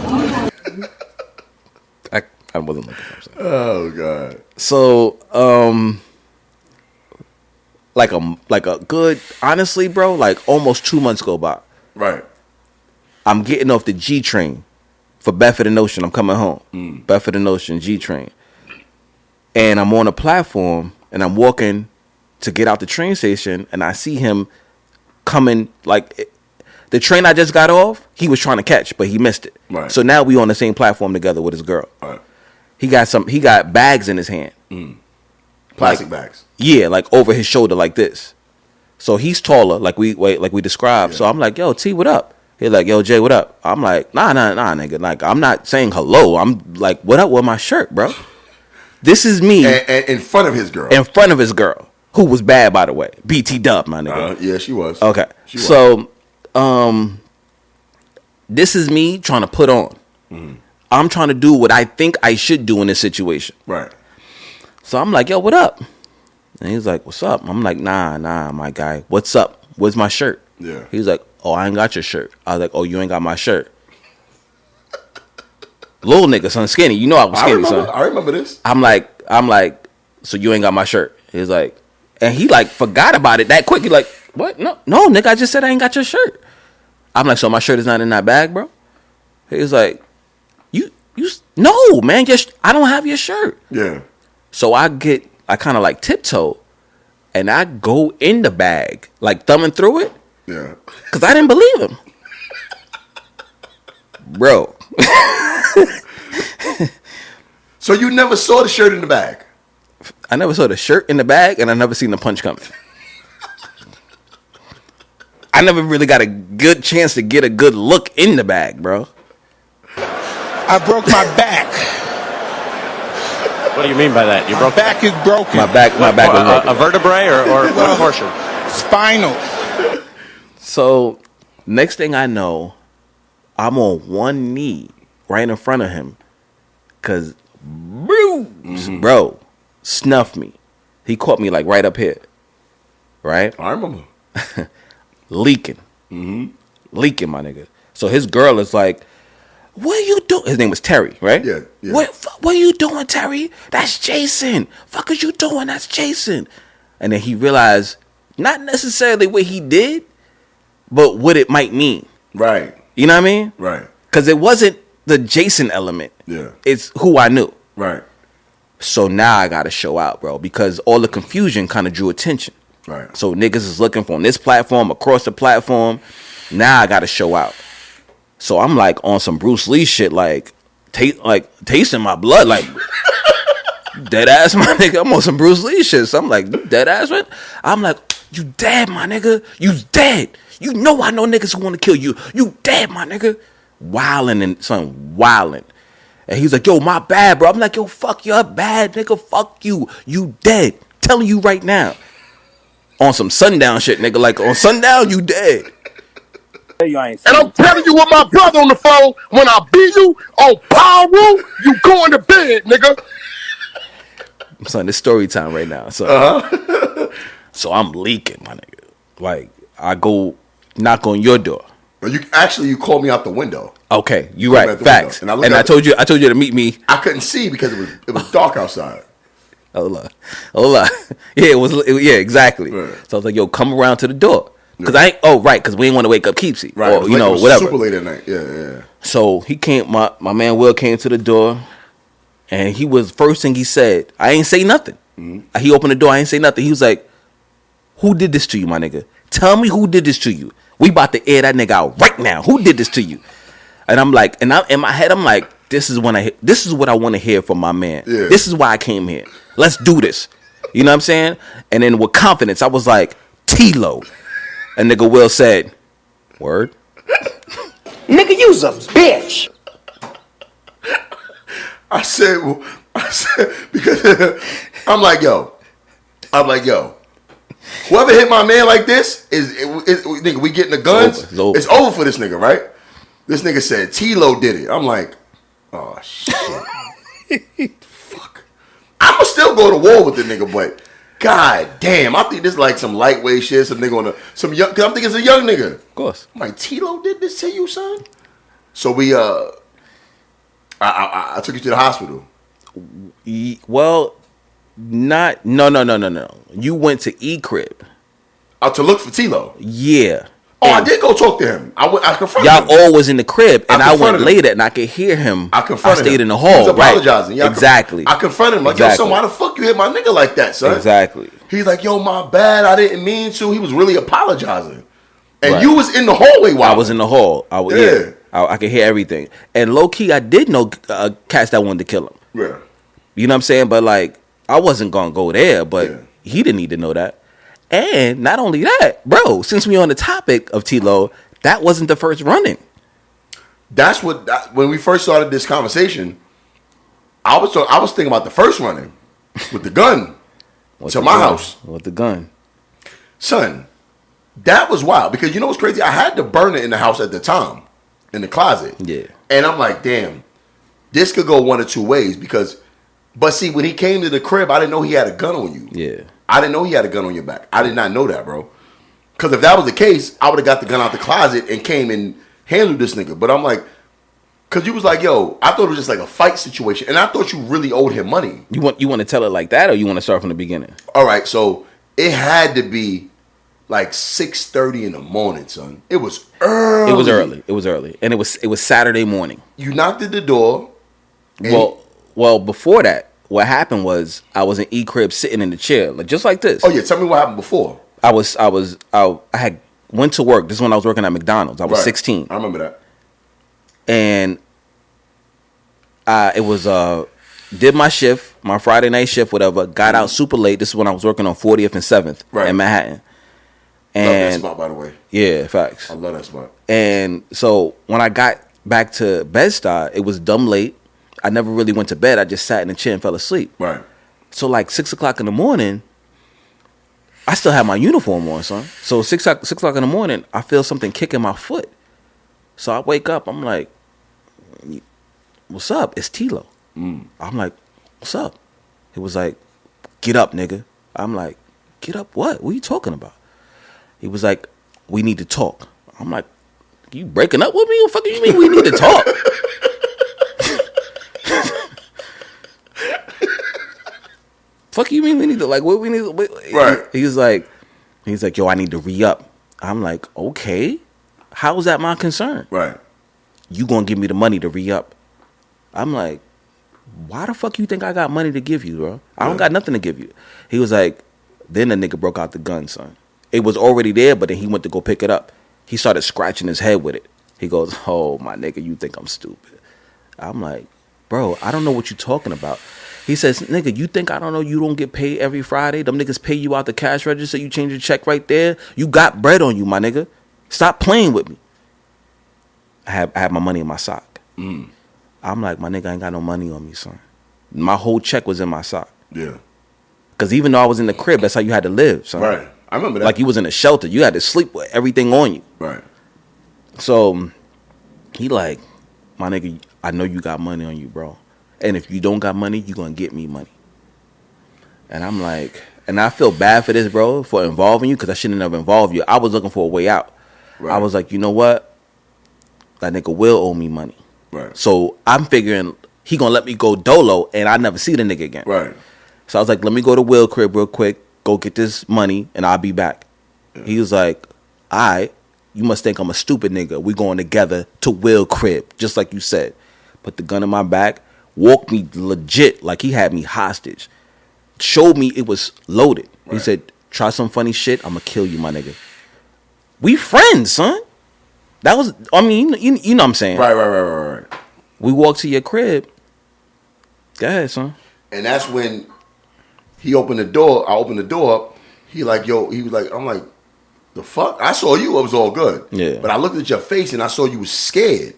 I wasn't looking for him. Oh God. So like a good, honestly, bro, like almost 2 months go by. Right. I'm getting off the G train for Bedford and Ocean. I'm coming home. Bedford and Ocean G train. And I'm on a platform and I'm walking to get out the train station and I see him coming, like the train I just got off, he was trying to catch, but he missed it. Right. So now we on the same platform together with his girl. Right. He got bags in his hand. Plastic bags. Yeah, like over his shoulder like this. So he's taller, like we described. Yeah. So I'm like, yo, T, what up? He's like, yo, Jay, what up? I'm like, nah, nigga. Like, I'm not saying hello. I'm like, what up with my shirt, bro? This is me. And in front of his girl. In front of his girl. Who was bad, by the way. BT Dub, my nigga. Yeah, she was. Okay. So, this is me trying to put on. I'm trying to do what I think I should do in this situation. Right. So I'm like, yo, what up? And he's like, what's up? I'm like, nah, my guy. What's up? Where's my shirt? Yeah. He was like, oh, I ain't got your shirt. I was like, oh, you ain't got my shirt. Little nigga, son, skinny. You know I was skinny, son. I remember this. I'm like, so you ain't got my shirt. He was like, and he like forgot about it that quick. He like, what? No, nigga, I just said I ain't got your shirt. I'm like, so my shirt is not in that bag, bro? He was like, no, man, I don't have your shirt. Yeah. So I kind of like tiptoe, and I go in the bag, like thumbing through it. Yeah. Because I didn't believe him. Bro. So you never saw the shirt in the bag? I never saw the shirt in the bag, and I never seen the punch coming. I never really got a good chance to get a good look in the bag, bro. I broke my back. What do you mean by that? You broke back is broken. My back was broken. A vertebrae or what portion? Spinal. So, next thing I know, I'm on one knee right in front of him. Because, bro, snuffed me. He caught me like right up here. Right? I remember. Leaking. Leaking, my nigga. So his girl is like, what are you doing? His name was Terry, right? Yeah. What are you doing, Terry? That's Jason. Fuck is you doing? That's Jason. And then he realized not necessarily what he did, but what it might mean. Right. You know what I mean? Right. Because it wasn't the Jason element. Yeah. It's who I knew. Right. So now I got to show out, bro, because all the confusion kind of drew attention. Right. So niggas is looking from this platform across the platform. Now I got to show out. So I'm like on some Bruce Lee shit, like tasting my blood, like dead ass, my nigga. I'm on some Bruce Lee shit. So I'm like, dead ass, man. I'm like, you dead, my nigga. You dead. You know I know niggas who want to kill you. You dead, my nigga. Wildin' and son, wildin'. And he's like, yo, my bad, bro. I'm like, yo, fuck you up bad, nigga. Fuck you. You dead. Telling you right now. On some sundown shit, nigga. Like on sundown, you dead. And I'm telling you with my brother on the phone, when I beat you on power rule, you going to bed, nigga. Son, it's story time right now. So, so I'm leaking, my nigga. Like, I go knock on your door. But you called me out the window. Okay, you right. Facts. And I told you to meet me. I couldn't see because it was dark outside. Hold on. Yeah, exactly. Right. So I was like, yo, come around to the door. Because because we didn't want to wake up Keepsy. Right. Or, whatever. Super late at night. Yeah. So he came, my man Will came to the door, and first thing he said, I ain't say nothing. Mm-hmm. He opened the door, I ain't say nothing. He was like, who did this to you, my nigga? Tell me who did this to you. We about to air that nigga out right now. Who did this to you? And I'm like, in my head, I'm like, this is what I want to hear from my man. Yeah. This is why I came here. Let's do this. You know what I'm saying? And then with confidence, I was like, T-Lo. And nigga Will said, word? Nigga, you's a bitch. I said, because I'm like, yo, whoever hit my man like this nigga, we getting the guns. It's over for this nigga, right? This nigga said T-Lo did it. I'm like, oh shit. Fuck. I'ma still go to war with the nigga, but god damn, I think this is like some lightweight shit. Some nigga on some young. Cause I'm thinking it's a young nigga. Of course. I'm like, T-Lo did this to you, son. So we I took you to the hospital. Well, no. You went to E-Crib. To look for T-Lo. Yeah. Oh, and I did go talk to him. I confronted him. Y'all all was in the crib, and I went later, and I could hear him. I confronted him. I stayed in the hall. He was apologizing. Right? Yeah, exactly. I confronted him. Like, yo, son, why the fuck you hit my nigga like that, son? Exactly. He's like, yo, my bad. I didn't mean to. He was really apologizing. And you was in the hallway while I was in the hall. I could hear everything. And low key, I did know cats that wanted to kill him. Yeah. You know what I'm saying? But like, I wasn't gonna go there. But he didn't need to know that. And not only that, bro. Since we on the topic of T-Lo, that wasn't the first running. That's when we first started this conversation. I was thinking about the first running with the gun to my house with the gun, son. That was wild because you know what's crazy? I had the burner in the house at the time, in the closet. Yeah. And I'm like, damn, this could go one of two ways but see, when he came to the crib, I didn't know he had a gun on you. Yeah. I didn't know he had a gun on your back. I did not know that, bro. Because if that was the case, I would have got the gun out the closet and came and handled this nigga. But I'm like, because you was like, yo, I thought it was just like a fight situation. And I thought you really owed him money. You want to tell it like that, or you want to start from the beginning? All right, so it had to be like 6:30 in the morning, son. It was early. It was early. And it was Saturday morning. You knocked at the door. Well, before that, what happened was I was in E-Crib sitting in the chair, like just like this. Oh yeah, tell me what happened before. I had went to work. This is when I was working at McDonald's. I was 16. I remember that. And it was did my shift, my Friday night shift, whatever. Got out super late. This is when I was working on 40th and 7th in Manhattan. And love that spot, by the way. Yeah, facts. I love that spot. And so when I got back to Bed-Stuy, it was dumb late. I never really went to bed. I just sat in the chair and fell asleep. Right. So like 6 o'clock in the morning, I still had my uniform on, son. So 6 o'clock in the morning, I feel something kicking my foot. So I wake up. I'm like, what's up? It's Tilo. I'm like, what's up? He was like, get up, nigga. I'm like, get up what? What are you talking about? He was like, we need to talk. I'm like, you breaking up with me? What the fuck do you mean we need to talk? Fuck you mean we need to, like, what we need to, right. He's like, yo, I need to re-up. I'm like, okay. How is that my concern? Right. You gonna give me the money to re-up. I'm like, why the fuck you think I got money to give you, bro? I don't got nothing to give you. He was like, then the nigga broke out the gun, son. It was already there, but then he went to go pick it up. He started scratching his head with it. He goes, oh, my nigga, you think I'm stupid. I'm like, bro, I don't know what you're talking about. He says, nigga, you think I don't know you don't get paid every Friday? Them niggas pay you out the cash register, you change your check right there. You got bread on you, my nigga. Stop playing with me. I had my money in my sock. I'm like, my nigga, I ain't got no money on me, son. My whole check was in my sock. Yeah. Because even though I was in the crib, that's how you had to live, son. Right. I remember that. Like you was in a shelter. You had to sleep with everything on you. Right. So he like, my nigga, I know you got money on you, bro. And if you don't got money, you going to get me money. And I'm like, and I feel bad for this, bro, for involving you because I shouldn't have involved you. I was looking for a way out. Right. I was like, you know what? That nigga will owe me money. Right. So I'm figuring he going to let me go dolo and I never see the nigga again. Right. So I was like, let me go to Will crib real quick, go get this money, and I'll be back. Yeah. He was like, all right, you must think I'm a stupid nigga. We going together to Will crib, just like you said. Put the gun in my back, walked me legit like he had me hostage. Showed me it was loaded. Right. He said, try some funny shit, I'm going to kill you, my nigga. We friends, son. That was, I mean, you know what I'm saying. Right. We walked to your crib. Go ahead, son. And that's when he opened the door. I opened the door up. He like, yo, he was like, I'm like, the fuck? I saw you. It was all good. Yeah. But I looked at your face and I saw you was scared.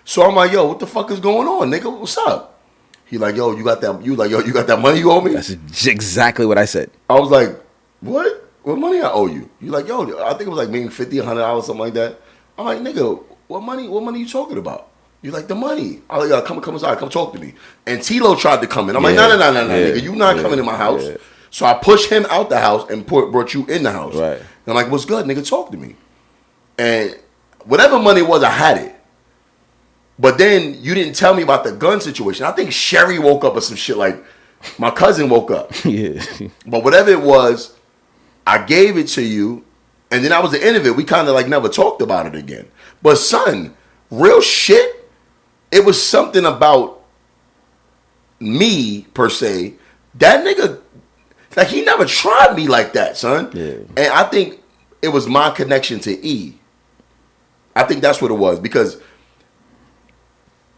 So I'm like, yo, what the fuck is going on, nigga? What's up? He like, yo, you got that money you owe me? That's exactly what I said. I was like, what? What money I owe you? You like, yo, I think it was like maybe $50, $100, something like that. I'm like, nigga, what money you talking about? You like the money? I was like, come inside, come talk to me. And Tilo tried to come in. I'm like, no, nigga, you not coming in my house. Yeah. So I pushed him out the house and brought you in the house. Right. And I'm like, what's good, nigga? Talk to me. And whatever money it was, I had it. But then you didn't tell me about the gun situation. I think Sherry woke up or some shit, like my cousin woke up. Yeah. But whatever it was, I gave it to you. And then that was the end of it. We kind of like never talked about it again. But son, real shit, it was something about me, per se. That nigga, like he never tried me like that, son. Yeah. And I think it was my connection to E. I think that's what it was. Because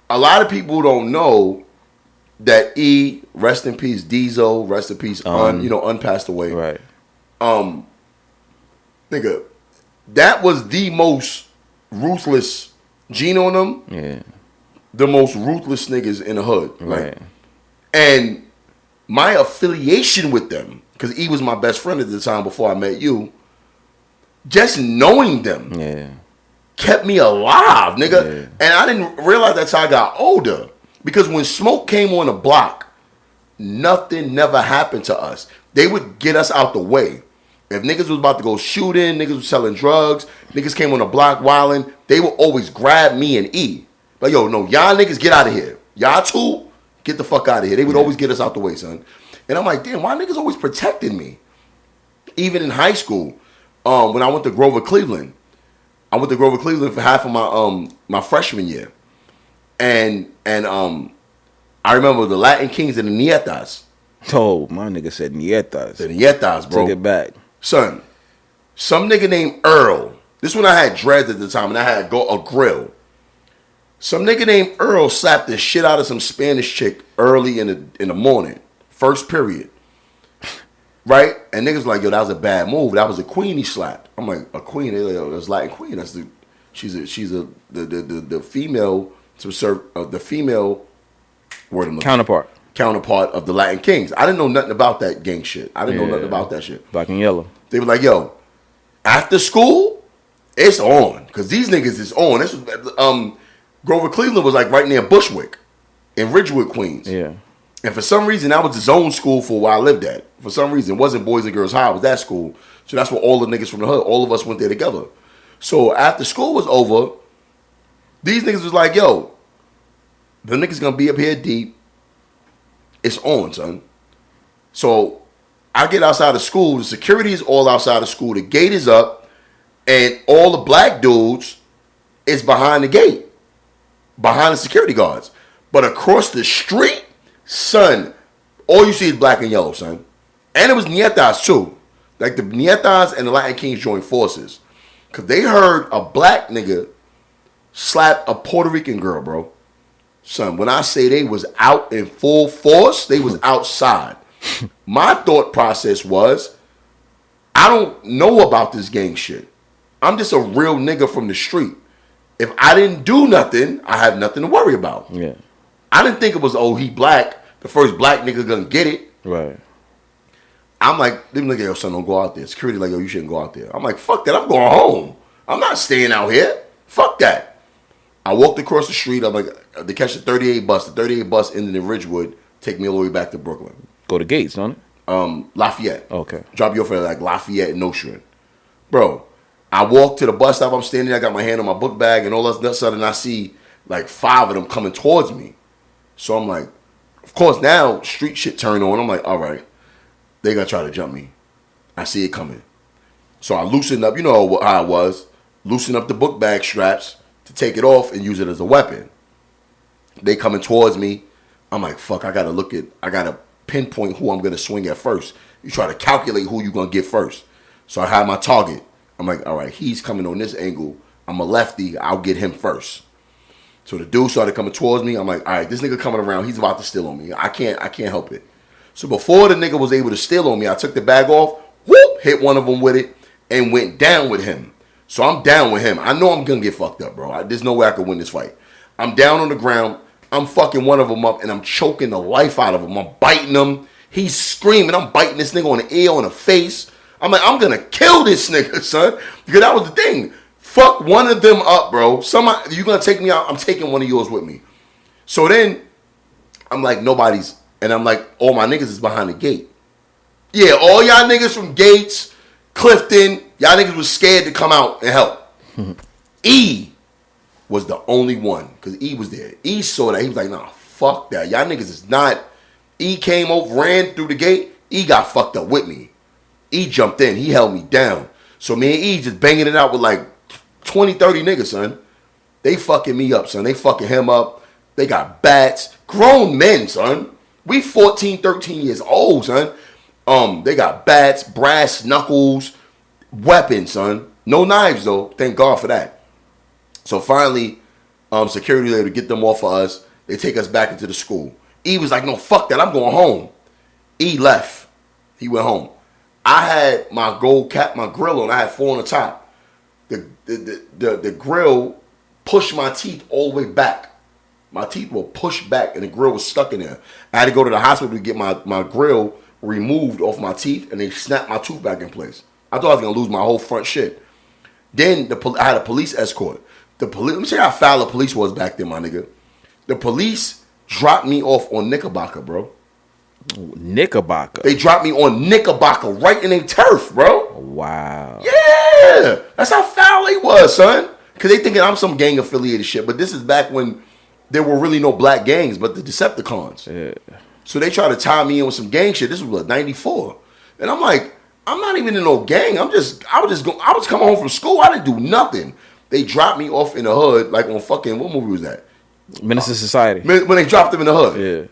a lot of people don't know that E, rest in peace, Diesel, rest in peace, passed away. Right. Nigga, that was the most ruthless gene on them. Yeah. The most ruthless niggas in the hood. Right. Like, and my affiliation with them, because E was my best friend at the time before I met you, just knowing them kept me alive, nigga. Yeah. And I didn't realize that till I got older. Because when Smoke came on the block, nothing never happened to us. They would get us out the way. If niggas was about to go shooting, niggas was selling drugs, niggas came on the block wilding, they would always grab me and E. Like, yo, no, y'all niggas get out of here. Y'all two, get the fuck out of here. They would always get us out the way, son. And I'm like, damn, why niggas always protecting me? Even in high school, when I went to Grover Cleveland, I went to Grover Cleveland for half of my freshman year. And I remember the Latin Kings and the Nietas. Oh, my nigga said Nietas. The Nietas, bro. Take it back. Son, some nigga named Earl. This one I had dreads at the time, and I had a grill. Some nigga named Earl slapped the shit out of some Spanish chick early in the morning, first period, right? And niggas like, yo, that was a bad move. That was a queen he slapped. I'm like, a queen? They're like, yo, that's Latin queen. That's the female the female word counterpart of the Latin Kings. I didn't know nothing about that gang shit. I didn't know nothing about that shit. Black and yellow. They were like, yo, after school, it's on. Because these niggas is on. This was, Grover Cleveland was like right near Bushwick in Ridgewood, Queens. Yeah. And for some reason, that was the zone school for where I lived at. For some reason, it wasn't Boys and Girls High. It was that school. So that's where all the niggas from the hood, all of us went there together. So after school was over, these niggas was like, yo, the niggas gonna be up here deep. It's on, son. So I get outside of school. The security is all outside of school. The gate is up. And all the black dudes is behind the gate. Behind the security guards. But across the street, son, all you see is black and yellow, son. And it was Nietas, too. Like the Nietas and the Latin Kings joined forces. Because they heard a black nigga slap a Puerto Rican girl, bro. Son, when I say they was out in full force, they was outside. My thought process was, I don't know about this gang shit. I'm just a real nigga from the street. If I didn't do nothing, I have nothing to worry about. Yeah. I didn't think it was, oh, he black. The first black nigga gonna get it. Right. I'm like, they be like, yo, son, don't go out there. Security like, yo, you shouldn't go out there. I'm like, fuck that. I'm going home. I'm not staying out here. Fuck that. I walked across the street. I'm like, they catch the 38 bus. The 38 bus ended in Ridgewood. Take me all the way back to Brooklyn. Go to Gates, don't it? Lafayette. Okay. Drop you off at like Lafayette and Nostrand. Bro, I walk to the bus stop. I'm standing there. I got my hand on my book bag and all that stuff. And I see like 5 of them coming towards me. So I'm like, of course, now street shit turned on. I'm like, all right. They gonna try to jump me. I see it coming. So I loosened up. You know how I was. Loosen up the book bag straps to take it off and use it as a weapon. They coming towards me. I'm like, fuck, I gotta pinpoint who I'm gonna swing at first. You try to calculate who you gonna get first. So I have my target. I'm like, all right, he's coming on this angle. I'm a lefty. I'll get him first. So the dude started coming towards me. I'm like, all right, this nigga coming around. He's about to steal on me. I can't help it. So before the nigga was able to steal on me, I took the bag off, whoop, hit one of them with it, and went down with him. So I'm down with him. I know I'm going to get fucked up, bro. There's no way I could win this fight. I'm down on the ground. I'm fucking one of them up, and I'm choking the life out of him. I'm biting him. He's screaming. I'm biting this nigga on the ear, on the face. I'm like, I'm going to kill this nigga, son. Because that was the thing. Fuck one of them up, bro. Somebody, you going to take me out? I'm taking one of yours with me. So then, I'm like, nobody's. And I'm like, all my niggas is behind the gate. Yeah, all y'all niggas from Gates, Clifton, y'all niggas was scared to come out and help. E was the only one, because E was there. E saw that. He was like, nah, fuck that. Y'all niggas is not. E came over, ran through the gate. E got fucked up with me. E jumped in. He held me down. So me and E just banging it out with like 20, 30 niggas, son. They fucking me up, son. They fucking him up. They got bats. Grown men, son. We 14, 13 years old, son. They got bats, brass knuckles, weapons, son. No knives, though. Thank God for that. So finally, security was able to get them off of us. They take us back into the school. E was like, no, fuck that. I'm going home. E left. He went home. I had my gold cap, my grill on. I had 4 on the top. The grill pushed my teeth all the way back. My teeth were pushed back and the grill was stuck in there. I had to go to the hospital to get my grill removed off my teeth, and they snapped my tooth back in place. I thought I was going to lose my whole front shit. Then I had a police escort. Let me tell you how foul the police was back then, my nigga. The police dropped me off on Knickerbocker, bro. Knickerbocker. They dropped me on Knickerbocker right in their turf, bro. Wow. Yeah, that's how foul they was, son. Because they thinking I'm some gang affiliated shit, but this is back when there were really no black gangs, but the Decepticons. Yeah. So they try to tie me in with some gang shit. This was what, 94, and I'm like, I'm not even in no gang. I was coming home from school. I didn't do nothing. They dropped me off in the hood, like on fucking, what movie was that? Menace to Society. When they dropped them in the hood. Yeah.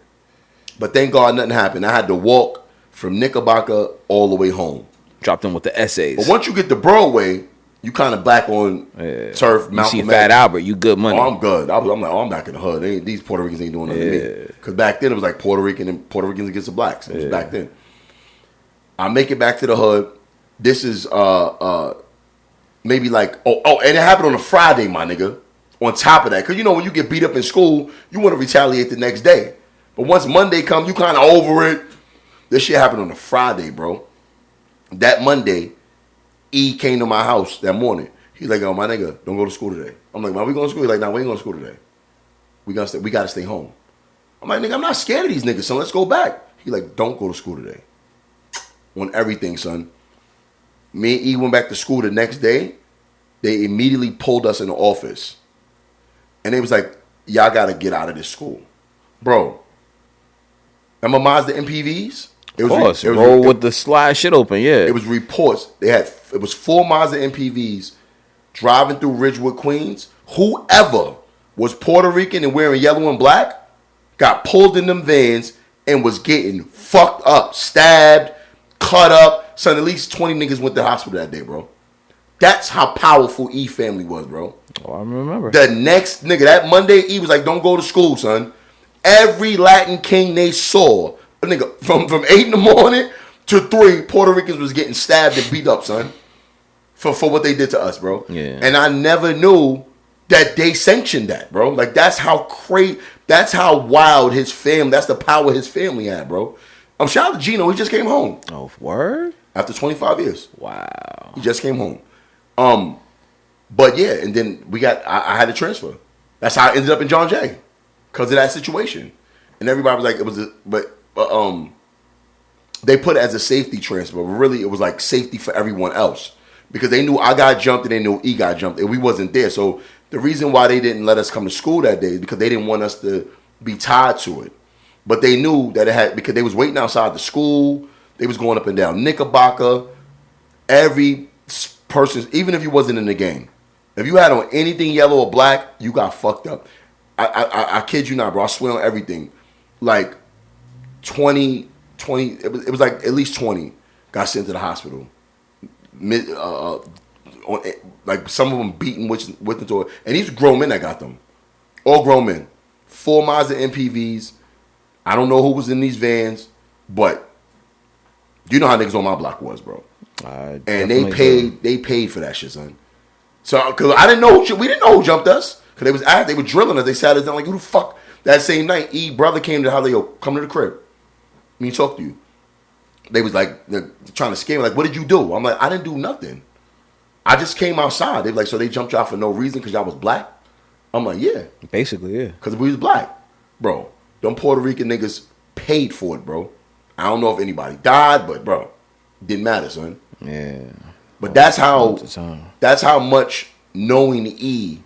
But thank God nothing happened. I had to walk from Knickerbocker all the way home. Dropped them with the essays. But once you get to Broadway, you kind of back on turf. You see Fat Albert, you good money. Oh, I'm good. I'm like, I'm back in the hood. These Puerto Ricans ain't doing nothing to me. Because back then it was like Puerto Ricans against the blacks. It was back then. I make it back to the hood. This is maybe like and it happened on a Friday, my nigga. On top of that, because you know when you get beat up in school, you want to retaliate the next day. But once Monday comes, you kind of over it. This shit happened on a Friday, bro. That Monday, E came to my house that morning. He's like, "Oh, my nigga, don't go to school today." I'm like, "Man, we going to school?" He's like, "Nah, we ain't going to school today. We got to stay home." I'm like, "Nigga, I'm not scared of these niggas, son. Let's go back." He's like, "Don't go to school today." On everything, son. Me and E went back to school the next day. They immediately pulled us in the office. And they was like, y'all got to get out of this school. Bro. Remember Mazda MPVs? Of course. Roll with the slide shit open, yeah. It was reports. It was 4 Mazda MPVs driving through Ridgewood, Queens. Whoever was Puerto Rican and wearing yellow and black got pulled in them vans and was getting fucked up, stabbed, cut up. Son, at least 20 niggas went to the hospital that day, bro. That's how powerful E family was, bro. Oh, I remember. The next nigga, that Monday, E was like, "Don't go to school, son." Every Latin king they saw, a nigga, from 8 in the morning to 3, Puerto Ricans was getting stabbed and beat up, son. For what they did to us, bro. Yeah. And I never knew that they sanctioned that, bro. Like, that's how that's how wild his family, that's the power his family had, bro. Shout out to Gino, he just came home. Oh, word? After 25 years. Wow. He just came home. But yeah, and then I had to transfer. That's how I ended up in John Jay. Because of that situation. And everybody was like, they put it as a safety transfer, but really it was like safety for everyone else. Because they knew I got jumped and they knew E got jumped and we wasn't there. So the reason why they didn't let us come to school that day is because they didn't want us to be tied to it. But they knew that because they was waiting outside the school. They was going up and down Knickerbocker. Every person, even if you wasn't in the gang, if you had on anything yellow or black, you got fucked up. I kid you not, bro. I swear on everything. Like 20, it was like at least 20 got sent to the hospital. Like some of them beaten with the door. And these grown men that got them. All grown men. 4 Mazda MPVs. I don't know who was in these vans, but you know how niggas on my block was, bro. And they paid for that shit, son. So, cause I didn't know, we didn't know who jumped us. Cause they were drilling us. They sat us down like, who the fuck? That same night, E brother came to the house, like, come to the crib. Let me talk to you. They was like, they're trying to scare me. Like, what did you do? I'm like, I didn't do nothing. I just came outside. They were like, so they jumped y'all for no reason because y'all was black? I'm like, yeah. Basically, yeah. Because we was black. Bro, them Puerto Rican niggas paid for it, bro. I don't know if anybody died, but bro, didn't matter, son. Yeah. But that's how much knowing E,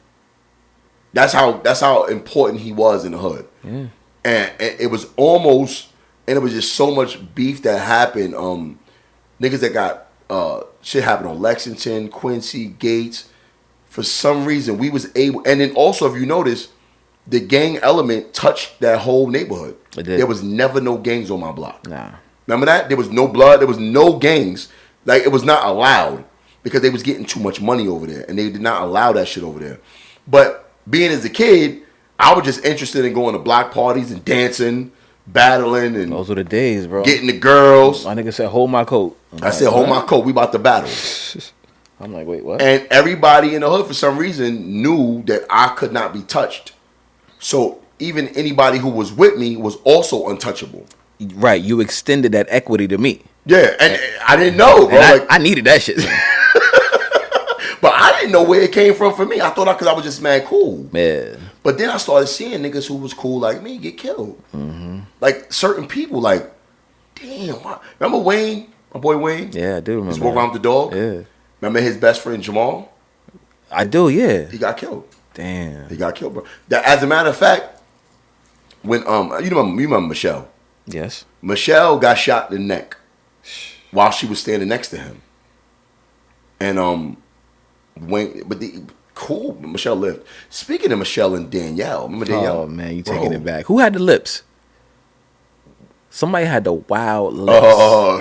that's how important he was in the hood. Yeah. And it was almost, and it was just so much beef that happened. Niggas that got shit happened on Lexington, Quincy, Gates. For some reason, we was able, and then also if you notice, the gang element touched that whole neighborhood. It did. There was never no gangs on my block. Nah. Remember that? There was no blood. There was no gangs. Like, it was not allowed because they was getting too much money over there, and they did not allow that shit over there. But being as a kid, I was just interested in going to block parties and dancing, battling, and those were the days, bro. Getting the girls. My nigga said, "Hold my coat." I said, "Hold my coat. We about to battle." I'm like, wait, what? And everybody in the hood, for some reason, knew that I could not be touched. So even anybody who was with me was also untouchable. Right, you extended that equity to me. Yeah, and I didn't know, bro. I needed that shit. But I didn't know where it came from for me. I thought because I was just mad cool. Yeah. But then I started seeing niggas who was cool like me get killed. Mm-hmm. Like certain people, like damn. Remember Wayne? My boy Wayne? Yeah, I do remember. Just walk around with the dog? Yeah. Remember his best friend Jamal? I do, yeah. He got killed. Damn. He got killed, bro. As a matter of fact, when you remember Michelle? Yes. Michelle got shot in the neck while she was standing next to him. And cool. Michelle lived. Speaking of Michelle and Danielle, remember Danielle? Oh man, you taking it back. Who had the lips? Somebody had the wild lips. Oh,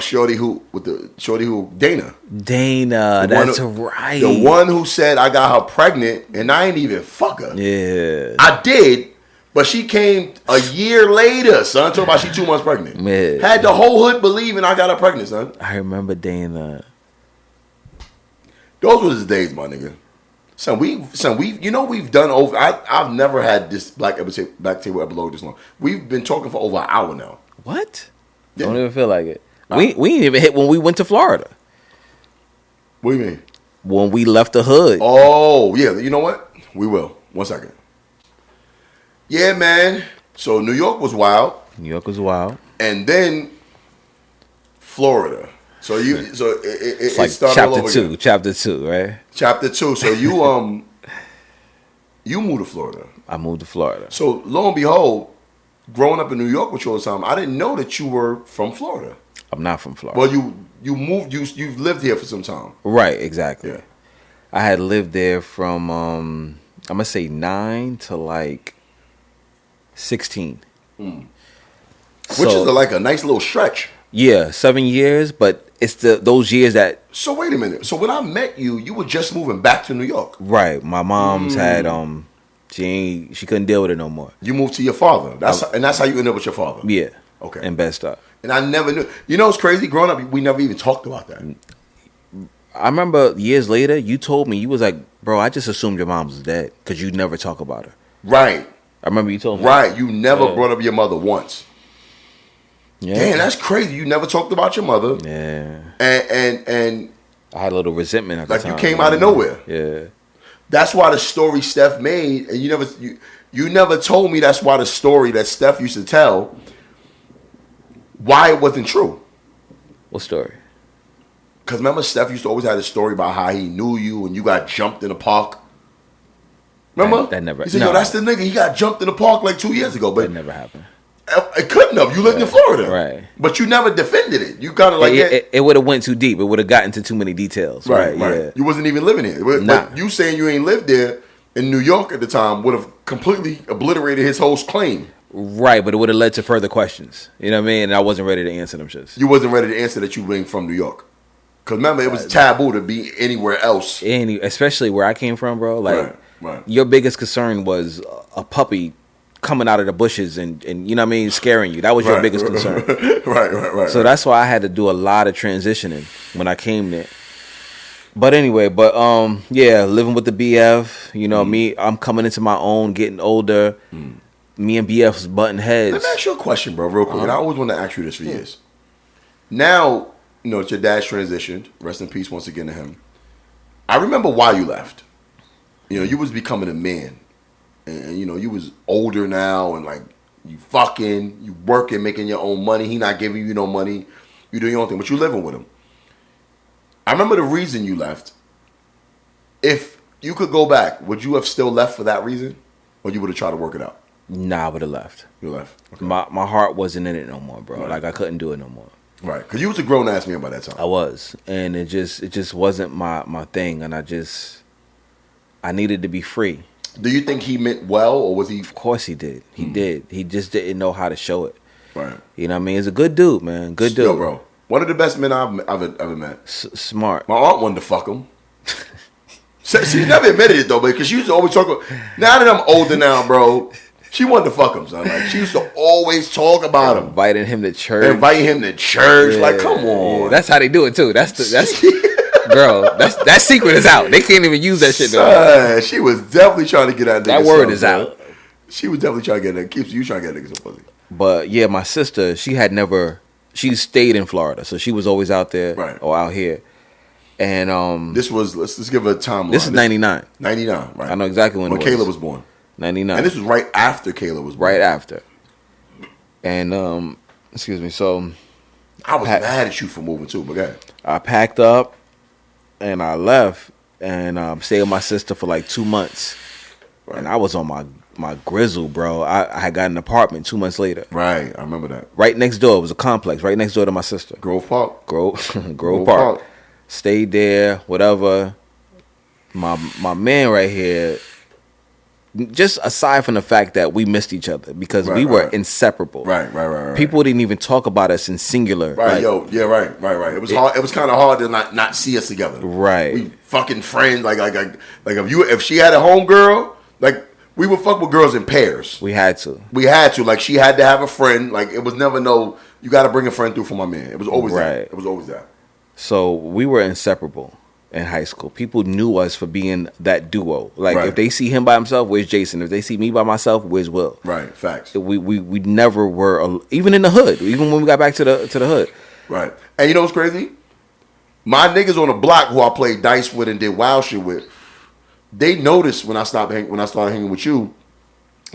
Dana. Dana, that's right. The one who said I got her pregnant and I ain't even fuck her. Yeah. I did, but she came a year later, son. Talking about she 2 months pregnant. Man. Had the whole hood believing I got her pregnant, son. I remember Dana. Those were the days, my nigga. Son, we've done over. I've never had this black table episode this long. We've been talking for over an hour now. What? Yeah. Don't even feel like it. We didn't even hit when we went to Florida. What do you mean? When we left the hood. Oh, yeah. You know what? We will. 1 second. Yeah, man. So New York was wild. New York was wild. And then Florida. So it Like started all over again. Chapter 2, right? Chapter 2. So you moved to Florida. I moved to Florida. So lo and behold, growing up in New York with you all the time, I didn't know that you were from Florida. I'm not from Florida. Well, you moved. You lived here for some time. Right, exactly. Yeah. I had lived there from I'm gonna say 9 to like 16. Which is like a nice little stretch. Yeah, 7 years, but it's those years that. So wait a minute. So when I met you, you were just moving back to New York. Right. My mom's had she couldn't deal with it no more. You moved to your father. That's how you ended up with your father. Yeah. Okay. In Bed-Stuy. And I never knew. You know what's crazy? Growing up, we never even talked about that. I remember years later, you told me, you was like, bro, I just assumed your mom was dead because you never talk about her. Right. I remember you told me. Right. You never brought up your mother once. Yeah. Damn, that's crazy. You never talked about your mother. Yeah. And I had a little resentment at the time. you came out of nowhere. Yeah. That's why the story Steph made, and you never told me that's why the story that Steph used to tell, why it wasn't true. What story? Because remember, Steph used to always have a story about how he knew you and you got jumped in the park. Remember? That never. He said, no. yo, that's the nigga. He got jumped in the park like 2 years ago. But That never happened. It couldn't have. You lived in Florida. Right. But you never defended it. You kind of like... It would have went too deep. It would have gotten to too many details. Right. Yeah. You wasn't even living here. Nah. But you saying you ain't lived there in New York at the time would have completely obliterated his whole claim. Right, but it would have led to further questions. You know what I mean? And I wasn't ready to answer them shits. You wasn't ready to answer that you being from New York. Because remember, it was taboo to be anywhere else. Especially where I came from, bro. Like, right. Your biggest concern was a puppy coming out of the bushes and you know what I mean, scaring you. That was your biggest concern. Right. So that's why I had to do a lot of transitioning when I came there. But anyway, living with the BF, you know, I'm coming into my own, getting older. Me and BF was butting heads. Let me ask you a question, bro, real quick. And I always want to ask you this for years. Now, you know, it's your dad's transitioned. Rest in peace once again to him. I remember why you left. You know, you was becoming a man. And you know, you was older now and like you fucking, you working, making your own money. He not giving you no money. You doing your own thing, but you living with him. I remember the reason you left. If you could go back, would you have still left for that reason? Or you would have tried to work it out? Nah, I would have left. You left. Okay. My heart wasn't in it no more, bro. Right. Like I couldn't do it no more. Right. Because you was a grown ass man by that time. I was. And it just wasn't my thing, and I needed to be free. Do you think he meant well, or was he? Of course he did. He did. He just didn't know how to show it. Right. You know what I mean? He's a good dude, man. Good dude. Yo, bro. One of the best men I've ever met. Smart. My aunt wanted to fuck him. She never admitted it, though, because she used to always talk about... Now that I'm older now, bro, she wanted to fuck him, son. Like, she used to always talk about him. Inviting him to church. Yeah. Like, come on. Yeah. That's how they do it, too. That's girl, that secret is out. They can't even use that shit though. She was definitely trying to get out. That word is out. She was definitely trying to get that. Keeps you trying to get niggas some pussy. But yeah, my sister, she stayed in Florida, so she was always out there or out here. And this was let's give her a timeline. This is 99. 99, right? I know exactly when Kayla was born. 99. And this was right after Kayla was born. Right after. And excuse me. So I was mad at you for moving too, but go ahead. I packed up and I left and stayed with my sister for like 2 months. Right. And I was on my grizzle, bro. I had got an apartment 2 months later. Right, I remember that. Right next door. It was a complex right next door to my sister. Grove Park? Grove Park. Stayed there, whatever. My man right here, just aside from the fact that we missed each other because we were inseparable. Right. People didn't even talk about us in singular. Right, right. It was hard. It was kind of hard to not see us together. Right. We fucking friends. Like if she had a home girl, like we would fuck with girls in pairs. We had to. Like she had to have a friend. Like it was never you got to bring a friend through for my man. It was always that. It was always that. So we were inseparable. In high school, people knew us for being that duo. Like if they see him by himself, where's Jason? If they see me by myself, where's Will? Right, facts. We never were, even in the hood. Even when we got back to the hood. Right. And you know what's crazy? My niggas on the block who I played dice with and did wild shit with, they noticed when I started hanging with you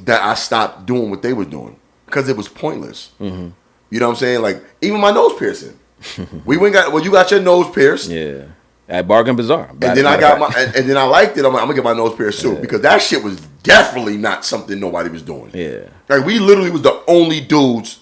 that I stopped doing what they were doing because it was pointless. Mm-hmm. You know what I'm saying? Like even my nose piercing. You got your nose pierced. Yeah. At Bargain Bazaar. And then I got and then I liked it. I'm gonna get my nose pierced too because that shit was definitely not something nobody was doing. Yeah. Like we literally was the only dudes,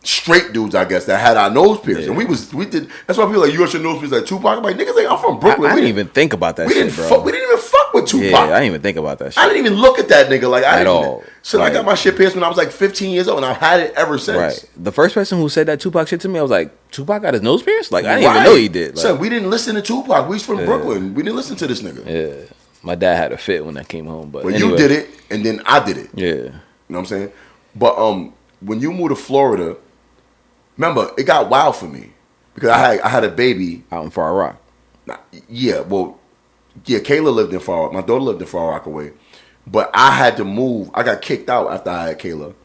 straight dudes, I guess, that had our nose pierced. And we did. That's why people like, you got your nose pierced like Tupac. I'm like, niggas, like, I'm from Brooklyn. I didn't even think about that shit, bro. We didn't even fuck with Tupac. Yeah, I didn't even think about that shit. I didn't even look at that nigga like at all. So I got my shit pierced when I was like 15 years old, and I've had it ever since. Right. The first person who said that Tupac shit to me, I was like, Tupac got his nose pierced? Like, I didn't even know he did. Like, so we didn't listen to Tupac. We was from Brooklyn. We didn't listen to this nigga. Yeah. My dad had a fit when I came home. But anyway. You did it, and then I did it. Yeah. You know what I'm saying? But when you moved to Florida, remember, it got wild for me. Because I had a baby. Out in Far Rock. Kayla lived in Far Rock. My daughter lived in Far Rockaway. But I had to move. I got kicked out after I had Kayla.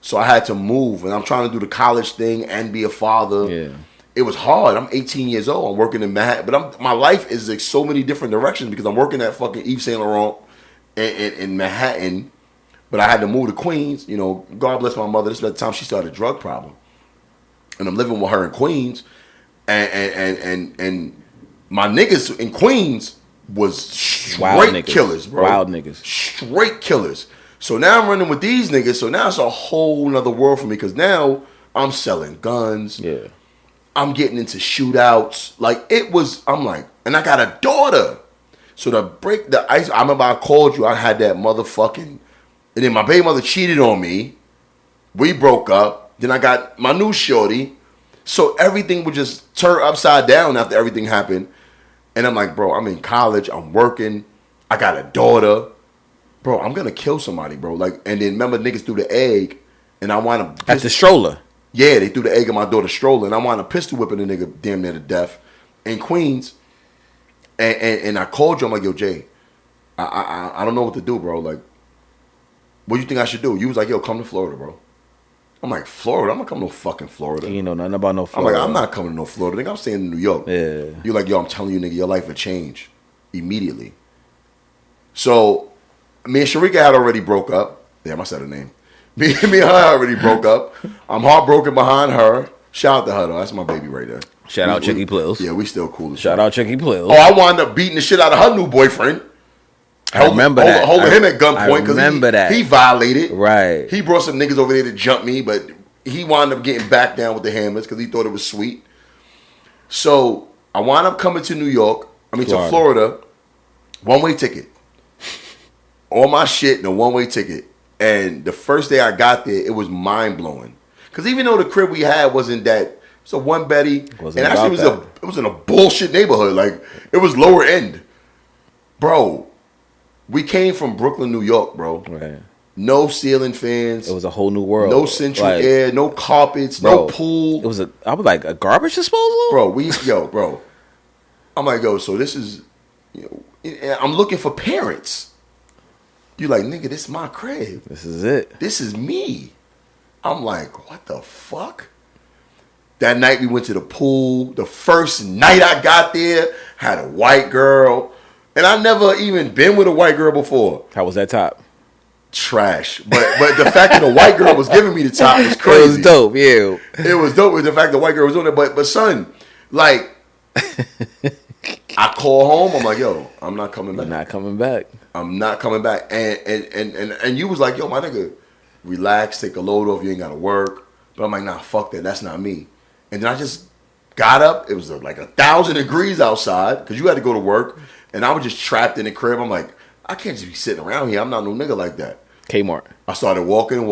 So I had to move. And I'm trying to do the college thing and be a father. Yeah. It was hard. I'm 18 years old. I'm working in Manhattan. But my life is like so many different directions because I'm working at fucking Yves Saint Laurent in Manhattan. But I had to move to Queens. You know, God bless my mother. This was the time she started a drug problem. And I'm living with her in Queens. And my niggas in Queens was straight killers, bro. Wild niggas. Straight killers. So now I'm running with these niggas. So now it's a whole nother world for me because now I'm selling guns. Yeah. I'm getting into shootouts. I'm like, and I got a daughter. So to break the ice, I remember I called you. I had that motherfucking, and then my baby mother cheated on me. We broke up. Then I got my new shorty. So everything would just turn upside down after everything happened. And I'm like, bro, I'm in college. I'm working. I got a daughter. Bro, I'm going to kill somebody, bro. Like, and then remember niggas threw the egg. And I want to... At the stroller. Yeah, they threw the egg in my daughter's stroller. And I want to pistol whipping the nigga damn near to death in Queens. And I called you. I'm like, yo, Jay, I don't know what to do, bro. Like, what do you think I should do? You was like, yo, come to Florida, bro. I'm like, Florida? I'm not coming to no fucking Florida. You know nothing about no Florida. I'm like, I'm not coming to no Florida. Nigga, I'm staying in New York. Yeah. You're like, yo, I'm telling you, nigga, your life will change immediately. So, me and Sharika had already broke up. Damn, I said her name. Me and her already broke up. I'm heartbroken behind her. Shout out to her, though. That's my baby right there. Shout out Chicky Plills. Yeah, we still cool as Shout out Chicky Plills. Oh, I wound up beating the shit out of her new boyfriend. I remember that. Holding him at gunpoint because he violated. Right. He brought some niggas over there to jump me, but he wound up getting back down with the hammers because he thought it was sweet. So I wound up coming to New York. To Florida. One-way ticket. All my shit in a one-way ticket. And the first day I got there, it was mind-blowing. Because even though the crib we had wasn't that, it's a one-beddy. And actually it was in a bullshit neighborhood. Like, it was lower end. Bro, we came from Brooklyn, New York, bro. Right. No ceiling fans. It was a whole new world. No central air, no carpets, no pool. I was like a garbage disposal? Bro. I'm like, so this is, I'm looking for parents. You like, nigga, this is my crib. This is it. This is me. I'm like, what the fuck? That night we went to the pool. The first night I got there, had a white girl. And I never even been with a white girl before. How was that top? trash. But the fact that the white girl was giving me the top was crazy. It was dope, yeah. It was dope with the fact the white girl was doing it. But son, like, I call home. I'm like, yo, I'm not coming back. You're not coming back. I'm not coming back. And you was like, yo, my nigga, relax, take a load off. You ain't got to work. But I'm like, nah, fuck that. That's not me. And then I just got up. It was like 1,000 degrees outside because you had to go to work. And I was just trapped in the crib. I'm like, I can't just be sitting around here. I'm not no nigga like that. Kmart. I started walking,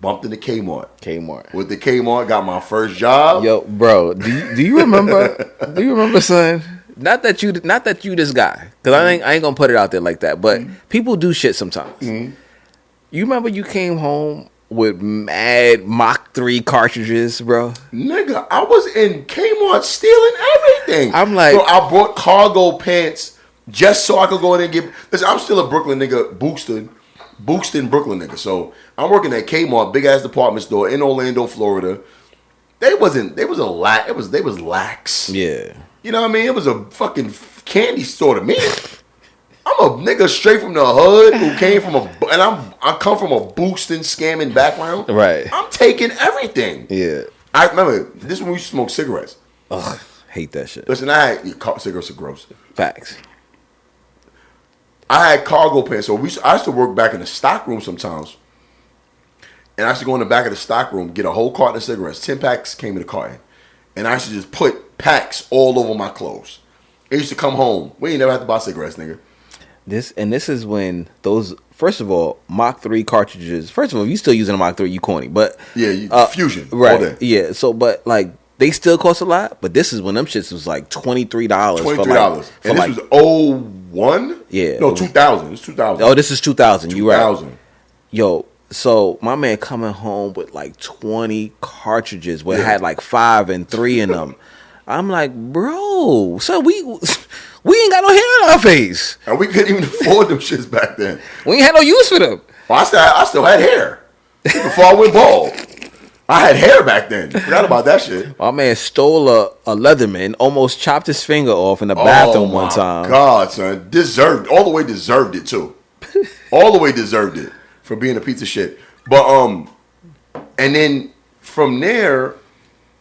bumped into Kmart. With the Kmart, got my first job. Yo, bro, do you remember? Do you remember, son? Not that you this guy, because I ain't gonna put it out there like that. But people do shit sometimes. Mm-hmm. You remember you came home with mad Mach 3 cartridges, bro? Nigga, I was in Kmart stealing everything. I'm like, so I brought cargo pants just so I could go in and get. Listen, I'm still a Brooklyn nigga, Bookston, Brooklyn nigga. So I'm working at Kmart, big ass department store in Orlando, Florida. They was lax. Yeah. You know what I mean? It was a fucking candy store to me. I'm a nigga straight from the hood who came from I come from a Bookston scamming background. Right. I'm taking everything. Yeah. I remember this is when we used to smoke cigarettes. Ugh, hate that shit. Listen, cigarettes are gross. Facts. I had cargo pants, so I used to work back in the stock room sometimes. And I used to go in the back of the stock room, get a whole carton of cigarettes. 10 packs came in the carton. And I used to just put packs all over my clothes. I used to come home. We ain't never had to buy cigarettes, nigga. This is when those, first of all, Mach 3 cartridges. First of all, if you still using a Mach 3, you corny. But yeah, Fusion. Right. Yeah. So, but like, they still cost a lot. But this is when them shits was like $23. $23. And this was 01? Yeah. No, 2000. It's 2000. Oh, this is 2000. You right. 2000. Yo, so my man coming home with like 20 cartridges where it had like 5 and 3 in them. I'm like, bro, so we ain't got no hair on our face. And we couldn't even afford them shits back then. We ain't had no use for them. Well, I still had hair before I went bald. I had hair back then. Forgot about that shit. My man stole a Leatherman, almost chopped his finger off in the bathroom one time. God, son. All the way deserved it, too. All the way deserved it for being a piece of shit. But, and then from there,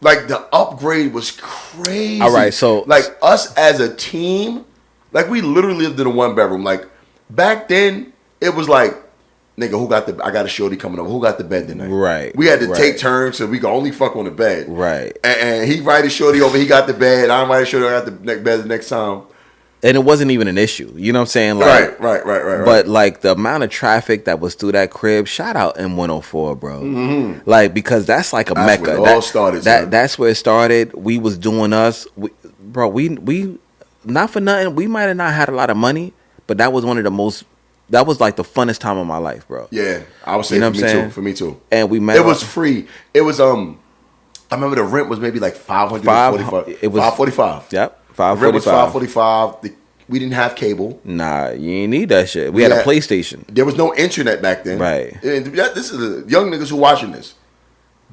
like, the upgrade was crazy. All right, so. Like, us as a team, like, we literally lived in a one-bedroom. Like, back then, it was like, nigga, I got a shorty coming over. Who got the bed tonight? Right. We had to take turns so we could only fuck on the bed. Right. And he invited shorty over. He got the bed. I invited shorty. I got the bed the next time. And it wasn't even an issue. You know what I'm saying? Like, right. But like the amount of traffic that was through that crib, shout out M104, bro. Mm-hmm. Like, because that's like a mecca. Where it all started. That's where it started. We was doing us. We not for nothing. We might have not had a lot of money, but that was one of the most. That was like the funnest time of my life, bro. Yeah, I would say you know for me too. And we met. It was free. It was I remember the rent was maybe like $545. It was $545. Yep, $545. Rent was $545. We didn't have cable. Nah, you ain't need that shit. We had a PlayStation. There was no internet back then. Right. And this is the young niggas who watching this.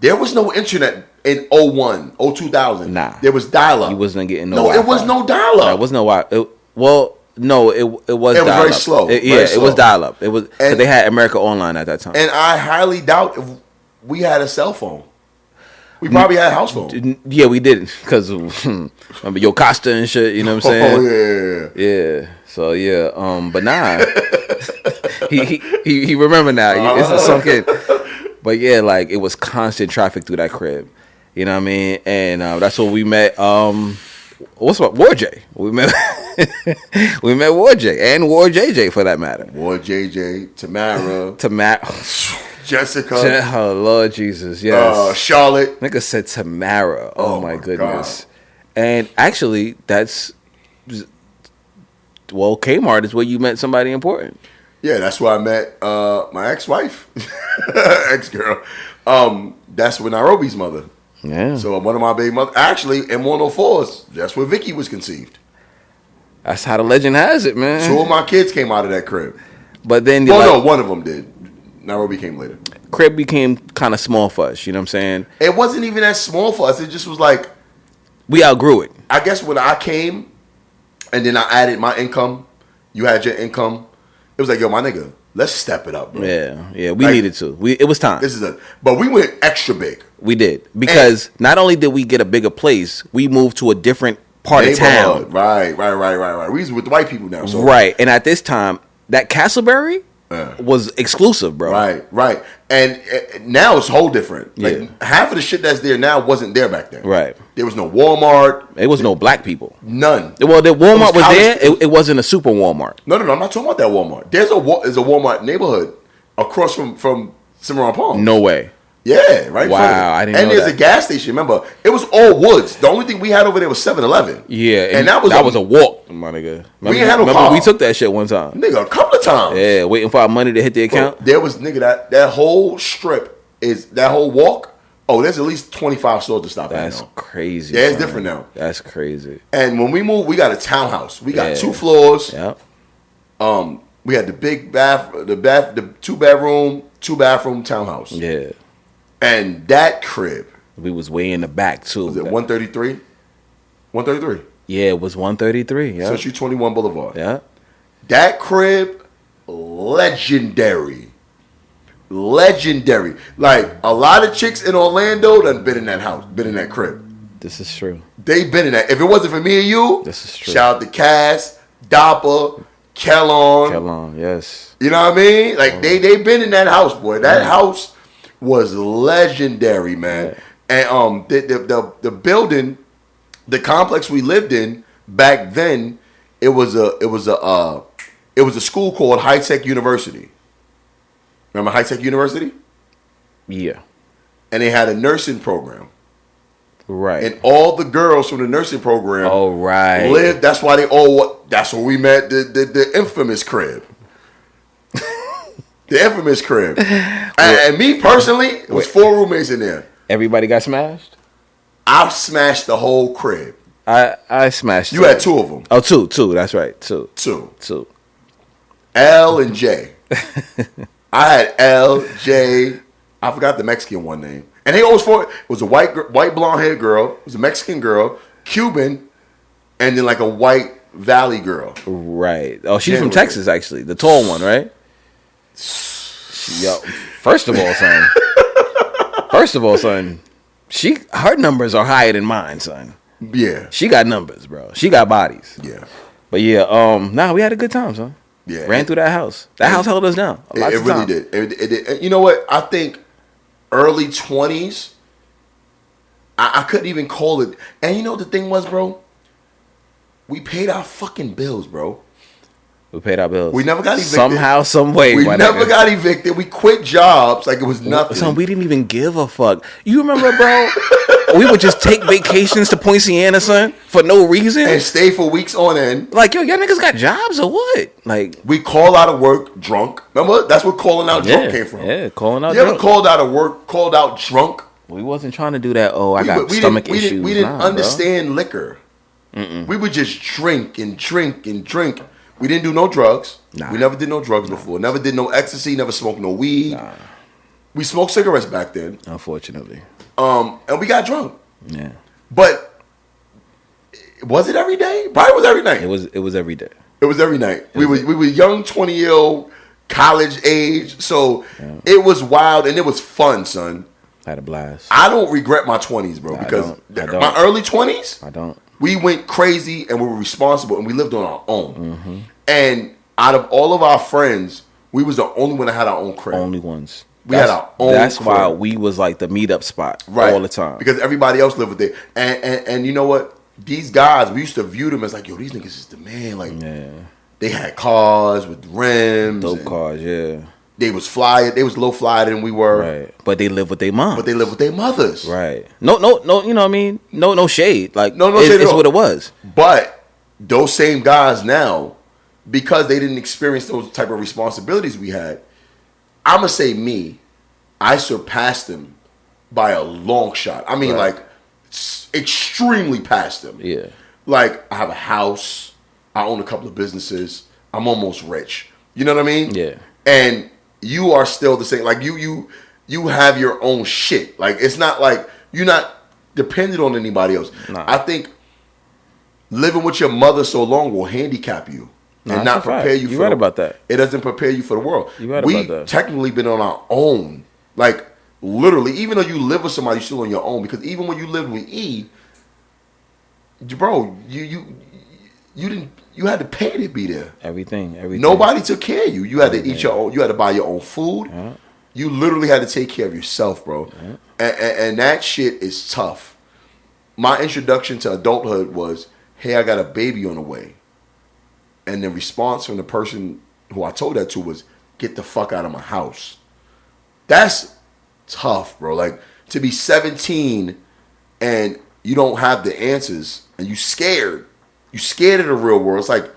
There was no internet in 01, 2000. Nah. There was dial-up. You wasn't getting no. No, Wi-Fi. it was no dial-up. There was no Wi-Fi. No, it was. It was very slow. It was dial-up. It was because they had America Online at that time. And I highly doubt if we had a cell phone. We probably had a house phone. Yeah, we didn't because remember Yocosta and shit. You know what I'm saying? Yeah. So yeah, but nah, he remember now. It's a sunk in. But yeah, like it was constant traffic through that crib. You know what I mean? And that's where we met. What's up, War J? We met War J and War JJ for that matter. War JJ, Tamara, Jessica. Oh Lord Jesus, yes. Charlotte. Nigga said Tamara. Oh my goodness. God. And actually, that's Kmart is where you met somebody important. Yeah, that's where I met my ex-wife, ex-girl. That's with Nairobi's mother. Yeah. So one of my baby mothers, actually, in 104s, that's where Vicky was conceived. That's how the legend has it, man. 2 of my kids came out of that crib. But then, no, one of them did. Nairobi came later. Crib became kind of small for us. You know what I'm saying? It wasn't even that small for us. It just was like we outgrew it. I guess when I came, and then I added my income, you had your income. It was like, yo, my nigga, let's step it up, bro. Yeah, we needed to. It was time. But we went extra big. We did, because not only did we get a bigger place, we moved to a different part of town. Right. We was with the white people now. So. Right, and at this time, that Castleberry was exclusive, bro. Right. And now it's whole different. Like half of the shit that's there now wasn't there back then. Right. There was no Walmart. There was no black people. None. Well, the Walmart was there. It wasn't a super Walmart. No. I'm not talking about that Walmart. There's a Walmart neighborhood across from Cimarron Palms. No way. Yeah, right. Wow, I didn't know that. And there's a gas station. Remember, it was all woods. The only thing we had over there was 7-Eleven. Yeah, and that was a walk, my nigga. We ain't had no car. We took that shit one time, nigga, a couple of times. Yeah, waiting for our money to hit the account. Bro, there was that whole strip is that whole walk. Oh, there's at least 25 stores to stop at now. That's crazy. Yeah, it's different now. That's crazy. And when we moved, we got a townhouse. We got 2 floors. Yep. We had the big the 2-bedroom, 2-bathroom townhouse. Yeah. And that crib. We was way in the back too. Was it 133? 133. Yeah, it was 133. Yeah. Century 21 Boulevard. Yeah. That crib, legendary. Like a lot of chicks in Orlando done been in that house, been in that crib. This is true. They been in that. If it wasn't for me and you, this is true. Shout out to Cass, Dapper, Kellon, yes. You know what I mean? Like they been in that house, boy. That house was legendary, man. And the building, the complex we lived in back then, it was a school called High Tech University. Remember High Tech University? Yeah. And they had a nursing program. Right. And all the girls from the nursing program lived. That's why that's where we met the infamous crib. The infamous crib. And me personally, it was 4 roommates in there. Everybody got smashed? I smashed the whole crib. I smashed You had 2 of them. Oh, two. That's right. Two. L and J. I had L, J. I forgot the Mexican one name. And they always fought. It was a white blonde haired girl. It was a Mexican girl, Cuban, and then like a white Valley girl. Right. Oh, she's from Texas, actually. The tall one, right? Yo, first of all, son, her numbers are higher than mine, son. Yeah. She got numbers, bro. She got bodies. Yeah. But yeah, we had a good time, son. Yeah. Ran through that house. That house held us down. It really did. It did. You know what? I think early 20s, I couldn't even call it. And you know what the thing was, bro? We paid our fucking bills, bro. We paid our bills. We never got evicted. Somehow, some way. We never got evicted. We quit jobs like it was nothing. Son, we didn't even give a fuck. You remember, bro? We would just take vacations to Poinciana, son, for no reason. And stay for weeks on end. Like, yo, y'all niggas got jobs or what? Like, we call out of work drunk. Remember? That's where calling out drunk came from. Yeah, calling out drunk. You ever drunk. called out of work, called out drunk? We wasn't trying to do that. Oh, I got stomach issues. We didn't understand liquor. We would just drink and drink and drink. We didn't do no drugs. Nah. We never did no drugs before. Never did no ecstasy. Never smoked no weed. Nah. We smoked cigarettes back then. Unfortunately. And we got drunk. Yeah. But was it every day? Probably was every night. It was every day. It was every night. We were young, 20-year-old, college age. So it was wild and it was fun, son. Had a blast. I don't regret my 20s, bro, because my early 20s, I don't. We went crazy and we were responsible and we lived on our own. And out of all of our friends, we was the only one that had our own crib. Only ones. We had our own That's crib. why we was like the meetup spot all the time. Because everybody else lived with it. And you know what? These guys, we used to view them as like, yo, these niggas is the man. Like, they had cars with rims. Dope cars, yeah. They was flyer. They was low flyer than we were. Right. But they live with their mom. But they live with their mothers. Right. No, you know what I mean? No shade. Like, no shade it's what it was. But those same guys now, because they didn't experience those type of responsibilities we had, I'm going to say I surpassed them by a long shot. I mean, like, extremely past them. Yeah. Like, I have a house. I own a couple of businesses. I'm almost rich. You know what I mean? Yeah. And you are still the same. Like, you have your own shit. Like, it's not like you're not dependent on anybody else. Nah. I think living with your mother so long will handicap you. and not prepare you. You're right about that. It doesn't prepare you for the world. You're right We about that. technically been on our own, like literally. Even though you live with somebody, you're still on your own. Because even when you lived with E, bro, you didn't. You had to pay to be there. Everything. Nobody took care of you. You had to eat your own. You had to buy your own food. Yeah. You literally had to take care of yourself, bro. Yeah. And that shit is tough. My introduction to adulthood was, hey, I got a baby on the way. And the response from the person who I told that to was, get the fuck out of my house. That's tough, bro. Like, to be 17 and you don't have the answers and you scared. You scared of the real world. It's like,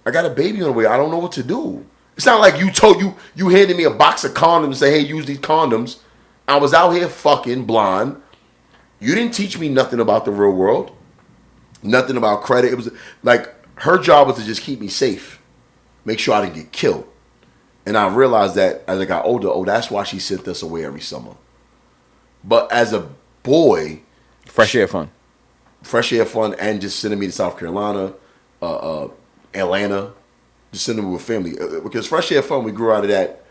I got a baby on the way. I don't know what to do. It's not like you handed me a box of condoms and say, hey, use these condoms. I was out here fucking blind. You didn't teach me nothing about the real world. Nothing about credit. It was like her job was to just keep me safe. Make sure I didn't get killed. And I realized that as I got older, that's why she sent us away every summer. But as a boy... Fresh air fun, and just sending me to South Carolina, Atlanta, just sending me with family. Because fresh air fun, we grew out of that,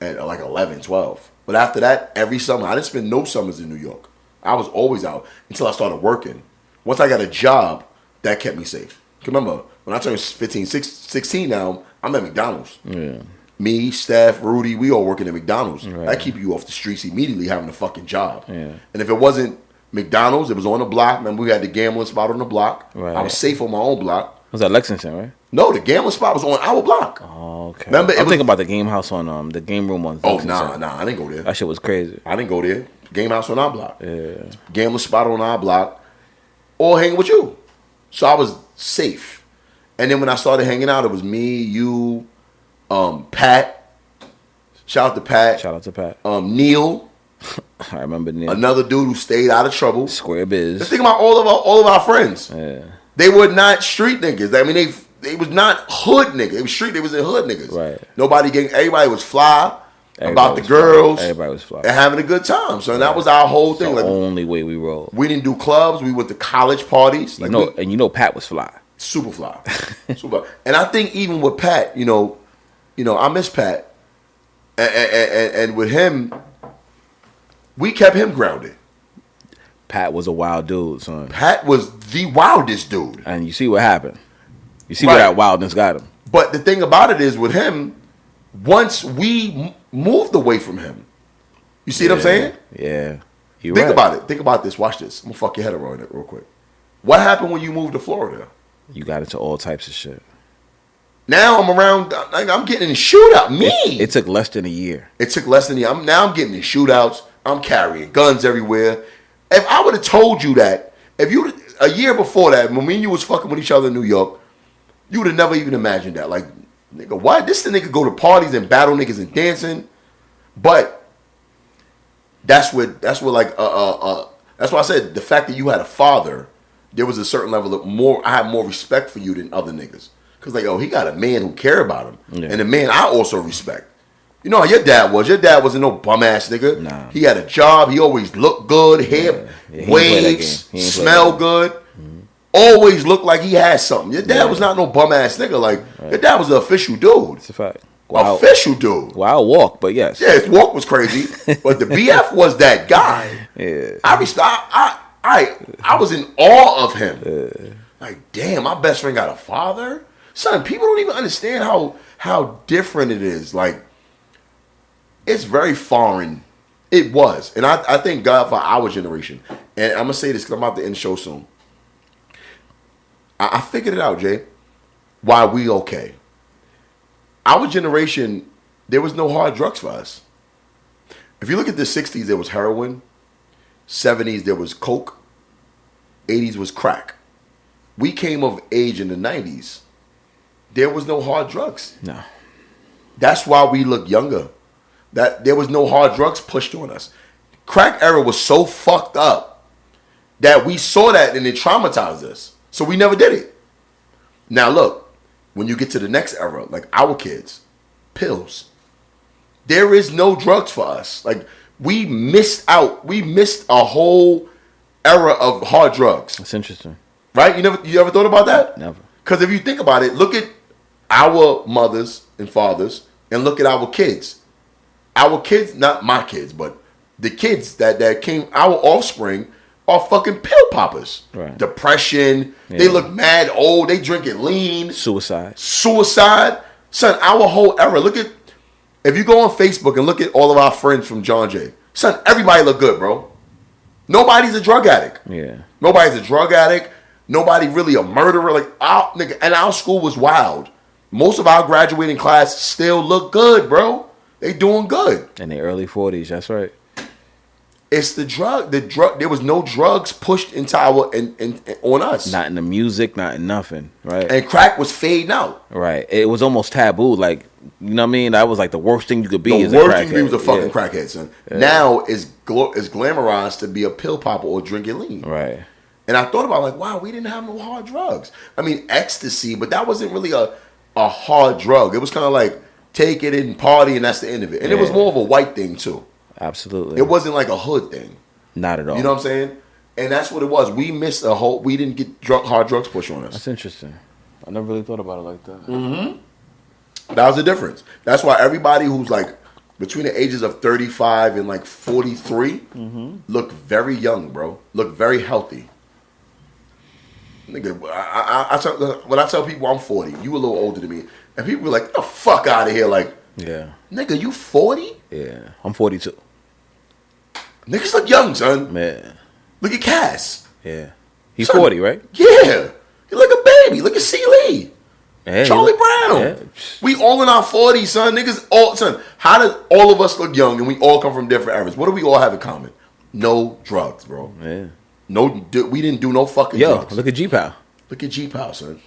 at like 11, 12. But after that, every summer, I didn't spend no summers in New York. I was always out until I started working. Once I got a job, that kept me safe. Remember, when I turned 15, 16 now, I'm at McDonald's. Yeah. Me, Steph, Rudy, we all working at McDonald's. Right. That keep you off the streets immediately having a fucking job. Yeah. And if it wasn't McDonald's, it was on the block. Remember, we had the gambling spot on the block. Right. I was safe on my own block. Was that Lexington, right? No, the gambling spot was on our block. Oh, okay. Remember, I'm thinking about the game house on the game room on. Oh, nah, I didn't go there. That shit was crazy. I didn't go there. Game house on our block. Yeah. Gambling spot on our block. Or hanging with you. So I was safe. And then when I started hanging out, it was me, you, Pat. Shout out to Pat. Neil. I remember Neil. Another dude who stayed out of trouble. Square biz. Let's think about all of our friends. Yeah. They were not street niggas. I mean, they was not hood niggas. They was street. They was in hood niggas. Right. Everybody was fly about the girls. Everybody was fly. And having a good time. So that was our whole thing. The only way we rolled. We didn't do clubs. We went to college parties. Pat was fly. Super fly. Super. And I think even with Pat, I miss Pat. And with him, we kept him grounded. Pat was a wild dude, son. Pat was the wildest dude. And you see what happened. You see where that wildness got him. But the thing about it is with him, once we moved away from him, you see what I'm saying? Yeah. Think about it. Think about this. Watch this. I'm going to fuck your head around it real quick. What happened when you moved to Florida? You got into all types of shit. Now I'm around. I'm getting in shootout. It took less than a year. Now I'm getting in shootouts. I'm carrying guns everywhere. If I would have told you that, a year before that, when me and you was fucking with each other in New York, you would have never even imagined that. Like, nigga, why this nigga go to parties and battle niggas and dancing? But that's why I said the fact that you had a father, there was a certain level of I had more respect for you than other niggas. Because, he got a man who care about him. Yeah. And a man I also respect. You know how your dad was. Your dad wasn't no bum-ass nigga. Nah. He had a job. He always looked good. Hair, waves, smelled good. Mm-hmm. Always looked like he had something. Your dad was not no bum-ass nigga. Your dad was an official dude. It's a fact. Official dude. Wild walk, but yes. Yeah, his walk was crazy. But the BF was that guy. Yeah. I was in awe of him. Like, damn, my best friend got a father? Son, people don't even understand how different it is. Like, it's very foreign. It was. And I thank God for our generation. And I'm going to say this because I'm about to end the show soon. I figured it out, Jay. Why we okay. Our generation, there was no hard drugs for us. If you look at the 60s, there was heroin. 70s, there was coke. 80s was crack. We came of age in the 90s. There was no hard drugs. No. That's why we look younger. That there was no hard drugs pushed on us. Crack era was so fucked up that we saw that and it traumatized us. So we never did it. Now look, when you get to the next era, like our kids, pills. There is no drugs for us. Like, we missed out. We missed a whole era of hard drugs. That's interesting. Right? You ever thought about that? Never. Because if you think about it, look at our mothers and fathers and look at our kids. Our kids, not my kids, but the kids that came, our offspring, are fucking pill poppers. Right. Depression. Yeah. They look mad old. They drinking lean. Suicide. Son, our whole era. Look at, if you go on Facebook and look at all of our friends from John Jay. Son, everybody look good, bro. Nobody's a drug addict. Yeah. Nobody's a drug addict. Nobody really a murderer. Like, and our school was wild. Most of our graduating class still look good, bro. They doing good. In the early 40s, that's right. It's the drug. There was no drugs pushed into on us. Not in the music, not in nothing, right? And crack was fading out. Right. It was almost taboo. Like, you know what I mean? That was like the worst thing you could be. The worst thing to be was a fucking crackhead, son. Yeah. Now it's glamorized to be a pill popper or drinking lean. Right. And I thought about, like, wow, we didn't have no hard drugs. I mean, ecstasy, but that wasn't really a hard drug. It was kind of like take it and party and that's the end of it. And it was more of a white thing too. Absolutely. It wasn't like a hood thing. Not at all. You know what I'm saying? And that's what it was. We missed we didn't get hard drugs pushed on us. That's interesting. I never really thought about it like that. Mm-hmm. That was the difference. That's why everybody who's like between the ages of 35 and like 43 look very young, bro. Look very healthy. Nigga, when I tell people I'm 40, you a little older than me, and people be like, "Get the fuck out of here!" Like, yeah, nigga, you 40? Yeah, I'm 42. Niggas look young, son. Man, look at Cass. Yeah, he's 40, right? Yeah, he look a baby. Look at C. Lee. Hey, Charlie Brown. Yeah. We all in our 40s, son. Niggas all, son. How does all of us look young and we all come from different eras? What do we all have in common? No drugs, bro. Yeah. No, we didn't do no fucking drugs. Look at G-Pow. Look at G-Pow, son.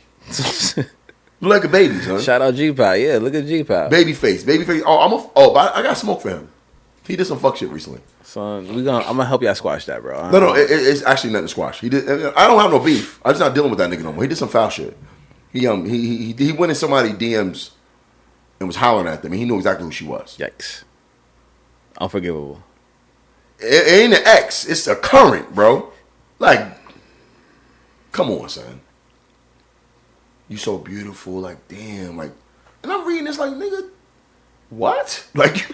Look like a baby, son. Shout out G-Pow. Yeah, look at G-Pow. Babyface. But I got smoke for him. He did some fuck shit recently. Son, I'm gonna help y'all squash that, bro. No, it's actually nothing to squash. I don't have no beef. I'm just not dealing with that nigga no more. He did some foul shit. He went in somebody's DMs and was hollering at them. And he knew exactly who she was. Yikes. Unforgivable. It ain't an ex. It's a current, bro. Like, come on, son. You so beautiful. Like, damn. Like, and I'm reading this like, nigga, what? Like,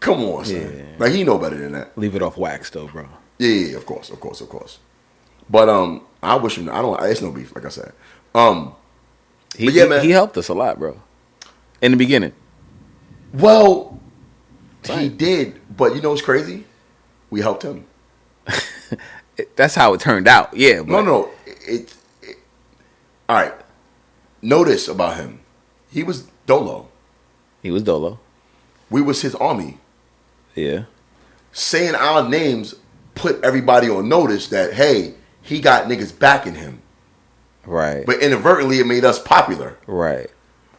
come on, son. Yeah. Like, he know better than that. Leave it off wax, though, bro. Yeah, of course. But I wish him. It's no beef, like I said. He helped us a lot, bro. In the beginning. Well, he did, but you know what's crazy? We helped him. That's how it turned out. Yeah. But. No. All right. Notice about him. He was Dolo. We was his army. Yeah. Saying our names put everybody on notice that, hey, he got niggas backing him. Right. But inadvertently, it made us popular. Right.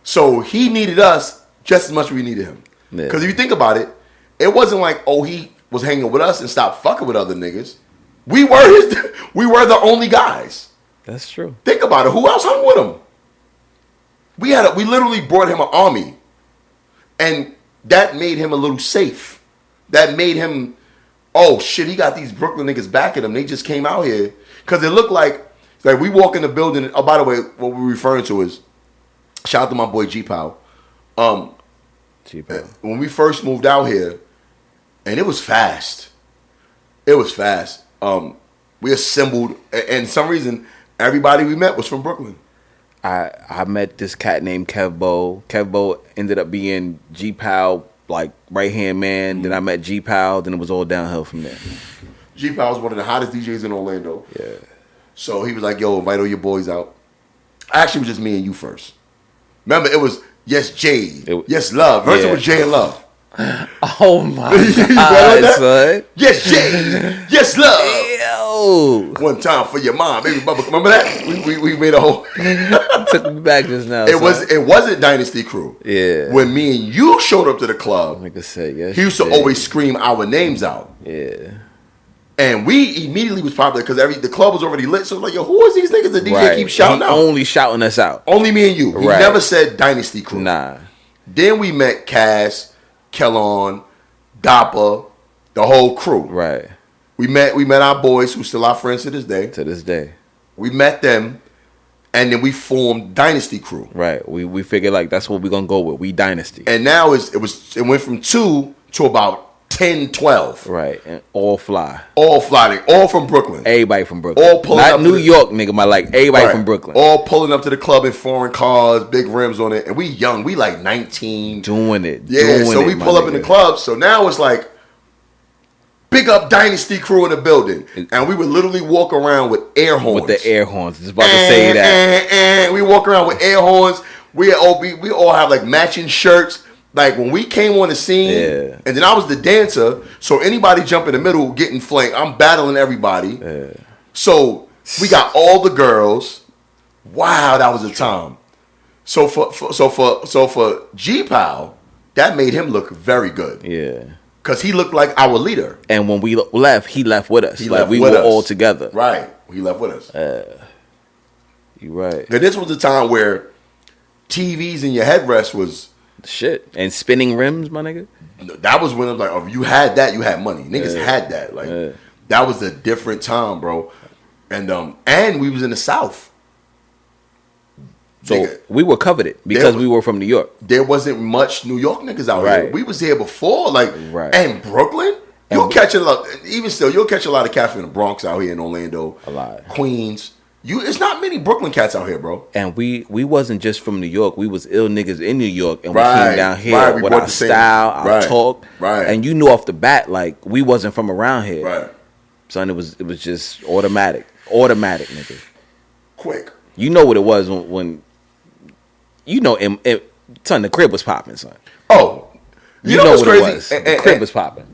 So he needed us just as much as we needed him. Because if you think about it, it wasn't like, oh, he was hanging with us and stopped fucking with other niggas. We were the only guys. That's true. Think about it. Who else hung with him? We literally brought him an army. And that made him a little safe. That made him, oh shit, he got these Brooklyn niggas backing him. They just came out here. Because it looked like we walk in the building. Oh, by the way, what we're referring to is, shout out to my boy G-Pow. G-Pow. When we first moved out here, and it was fast. We assembled, and some reason, everybody we met was from Brooklyn. I met this cat named Kevbo. Kevbo ended up being G-Pow, like, right-hand man. Then I met G-Pow. Then it was all downhill from there. G-Pow was one of the hottest DJs in Orlando. Yeah. So he was like, yo, invite all your boys out. Actually, it was just me and you first. Remember, it was Yes Jay, Yes Love. First it was Jay and Love. Oh my God, son. Yes Jay, Yes Love. Yo. One time for your mom, baby Bubba. Remember that? We made a whole. Took me back just now. It wasn't Dynasty Crew. Yeah. When me and you showed up to the club, like I said, yes, he used to always scream our names out. Yeah. And we immediately was popular because the club was already lit. So like, yo, who is these niggas? The DJ keeps shouting out. Only shouting us out. Only me and you. He never said Dynasty Crew. Nah. Then we met Cass, Kellon, Dapper, the whole crew. Right. We met our boys who still our friends to this day. To this day. We met them, And then we formed Dynasty Crew. Right. We figured like that's what we're gonna go with. We Dynasty. And now it went from 2 to about 10, 12. Right. And all fly. All flying. All from Brooklyn. Everybody from Brooklyn. All pulling Not up New York, nigga, but like everybody from Brooklyn. All pulling up to the club in foreign cars, big rims on it. And we young. We like 19. Doing it. Yeah, so we pull up in the club. So now it's like, big up Dynasty Crew in the building. And we would literally walk around with air horns. With the air horns. I was about to say that. And we walk around with air horns. We all have like matching shirts. Like when we came on the scene, and then I was the dancer, so anybody jump in the middle getting flanked, I'm battling everybody. Yeah. So we got all the girls. Wow, that was a time. So for G-Pow, that made him look very good. Yeah. Because he looked like our leader. And when we left, he left with us. We were all together. Right. He left with us. You right. And this was the time where TVs in your headrest was shit. And spinning rims, my nigga. That was when it was like, oh, if you had that, you had money. Niggas had that. Like that was a different time, bro. And we was in the South. So we were coveted because we were from New York. There wasn't much New York niggas out here. We was here before, and Brooklyn. You'll catch a lot. Even still, you'll catch a lot of cats from the Bronx out here in Orlando, a lot, Queens. It's not many Brooklyn cats out here, bro. And we wasn't just from New York. We was ill niggas in New York, and we came down here with our style, our talk, and you knew off the bat like we wasn't from around here, right? Son, it was just automatic, nigga. Quick. You know what it was when you know, son, the crib was popping, son. Oh, you know what's crazy? It was. The crib was popping,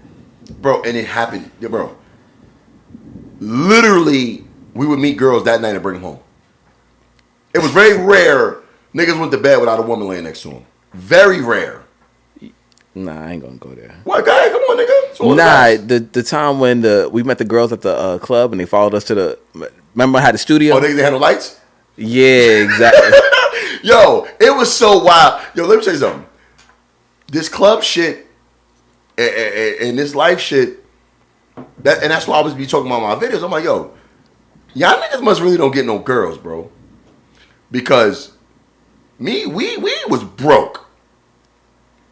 bro, and it happened, bro. Literally, we would meet girls that night and bring them home. It was very rare niggas went to bed without a woman laying next to them. Very rare. Nah, I ain't gonna go there. What, guy? Come on, nigga. Nah, the time when we met the girls at the club and they followed us to the. Remember, I had the studio. Oh, they had no lights. Yeah, exactly. Yo, it was so wild. Yo, let me tell you something. This club shit and this life shit, and that's why I was be talking about my videos. I'm like, yo, y'all niggas must really don't get no girls, bro. Because we was broke,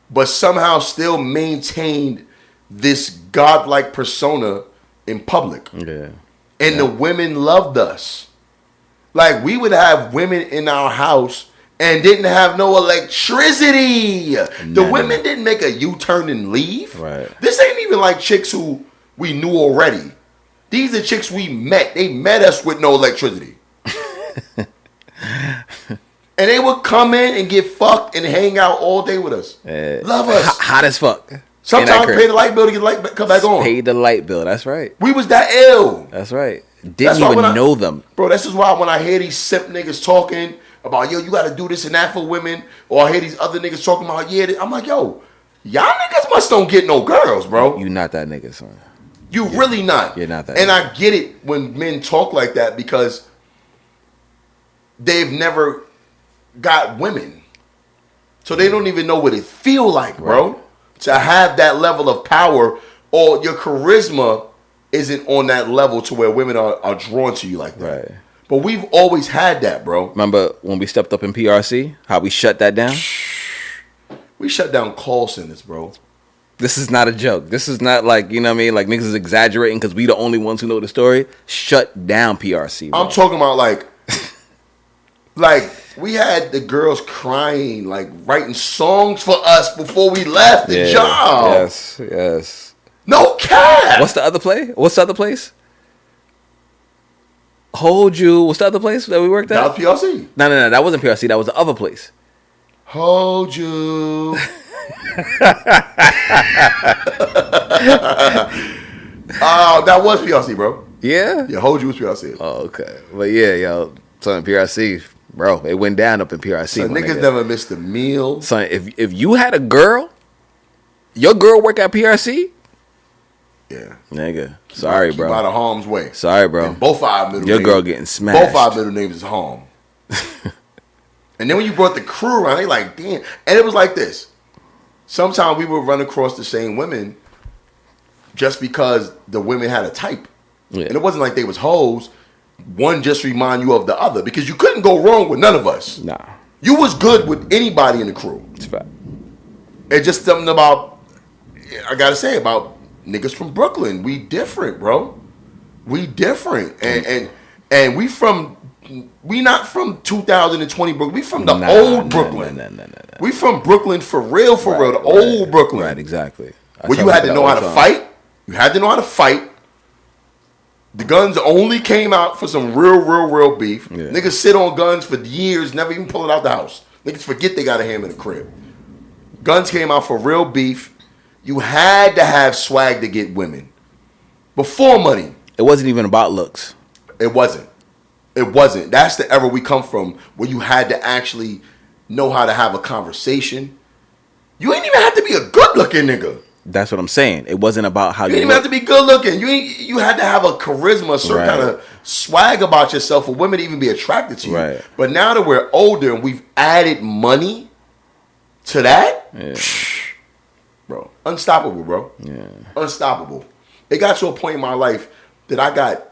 but somehow still maintained this godlike persona in public. Yeah. And the women loved us. Like, we would have women in our house and didn't have no electricity. The women didn't make a U-turn and leave. Right. This ain't even like chicks who we knew already. These are chicks we met. They met us with no electricity. And they would come in and get fucked and hang out all day with us. Love us. Hot as fuck. Sometimes pay the light bill to get the light come back on. Pay the light bill. That's right. We was that ill. That's right. Didn't even know them. Bro, this is why when I hear these simp niggas talking about, yo, you got to do this and that for women, or I hear these other niggas talking about, I'm like, yo, y'all niggas must don't get no girls, bro. You not that nigga, son. You really not. You're not that and nigga. I get it when men talk like that because they've never got women. So they don't even know what it feel like, bro. Right. To have that level of power, or your charisma isn't on that level to where women are drawn to you like that. Right. But we've always had that, bro. Remember when we stepped up in PRC? How we shut that down? We shut down call centers, bro. This is not a joke. This is not like, you know what I mean? Like niggas is exaggerating because we the only ones who know the story. Shut down PRC, bro. I'm talking about like we had the girls crying, like writing songs for us before we left the job. Yes. No cap. What's the other place? Hold You. What's the other place that we worked at? That was PRC. No. That wasn't PRC. That was the other place. Hold You. Oh, that was PRC, bro. Yeah? Yeah, Hold You was PRC. Oh, okay. But yeah, yo, son, PRC, bro, it went down up in PRC. Son, niggas never missed a meal. Son, if you had a girl, your girl work at PRC? Yeah. Nigga. Sorry, bro. Keep out of harm's way. Sorry, bro. And both our middle names. Your girl getting smashed. Both our middle names is Harm. And then when you brought the crew around, they like, damn. And it was like this. Sometimes we would run across the same women just because the women had a type. Yeah. And it wasn't like they was hoes. one just remind you of the other because you couldn't go wrong with none of us. Nah, You was good with anybody in the crew. it's a fact. It's just something about, I gotta say, about niggas from Brooklyn. We different, bro. We different. And we not from 2020 Brooklyn. We from the old Brooklyn. Nah. We from Brooklyn for real, the old Brooklyn. Right, exactly. Where you had to know how to fight. You had to know how to fight. The guns only came out for some real beef. Yeah. Niggas sit on guns for years, never even pull it out the house. Niggas forget they got a ham in the crib. Guns came out for real beef. You had to have swag to get women. Before money. It wasn't even about looks. It wasn't. It wasn't. That's the era we come from, where you had to actually know how to have a conversation. You ain't even have to be a good-looking nigga. That's what I'm saying. It wasn't about how You didn't even have to be good looking. You had to have a charisma, a certain kind of swag about yourself for women to even be attracted to you. Right. But now that we're older and we've added money to that, bro, unstoppable, bro. Yeah. Unstoppable. It got to a point in my life that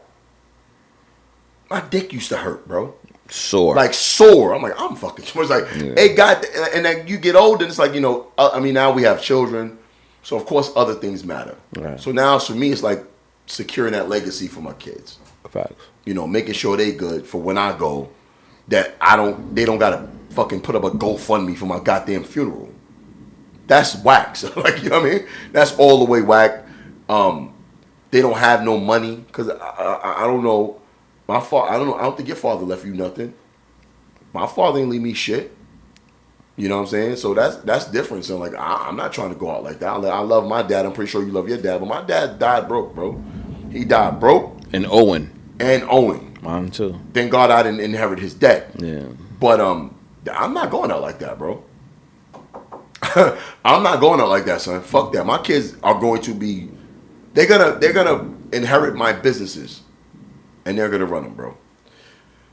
my dick used to hurt, bro. Sore. Like sore. I'm like, I'm fucking sore. It's like, it got, and then you get older and it's like, now we have children. So, of course, other things matter. Right. So now, for me, it's like securing that legacy for my kids. Facts. Making sure they good for when I go, that they don't got to fucking put up a GoFundMe for my goddamn funeral. That's whack. So, you know what I mean? That's all the way whack. They don't have no money because I don't know. My father, I don't think your father left you nothing. My father ain't leave me shit. You know what I'm saying? So that's different. So I'm not trying to go out like that. I love my dad. I'm pretty sure you love your dad, but my dad died broke, bro. He died broke. And owing. Mine too. Thank God I didn't inherit his debt. Yeah. But I'm not going out like that, bro. I'm not going out like that, son. Fuck that. My kids are going to be. They're gonna inherit my businesses, and they're gonna run them, bro.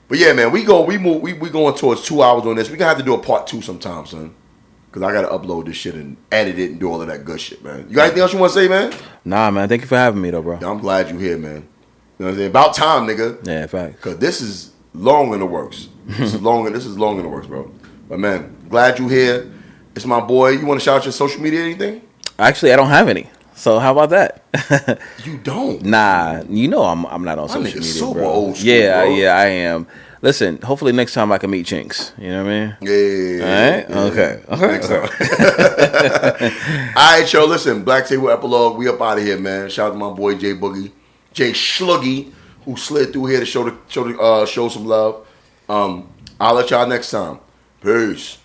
But yeah, man, we going towards 2 hours on this. We gonna have to do a part 2 sometime, son. Cause I gotta upload this shit and edit it and do all of that good shit, man. You got anything else you want to say, man? Nah, man. Thank you for having me, though, bro. I'm glad you here, man. You know what I'm saying? About time, nigga. Yeah, facts. Cause this is long in the works. This is long in the works, bro. But man, glad you here. It's my boy. You want to shout out your social media or anything? Actually, I don't have any. So how about that? You don't? Nah, I'm not on social media, super bro. old school, yeah, bro. I am. Listen, hopefully next time I can meet Chinks. You know what I mean? Yeah. All right? Okay. Next time. All right, yo, listen. Black Table Epilogue. We up out of here, man. Shout out to my boy Jay Boogie. Jay Schluggy, who slid through here to show some love. I'll let y'all next time. Peace.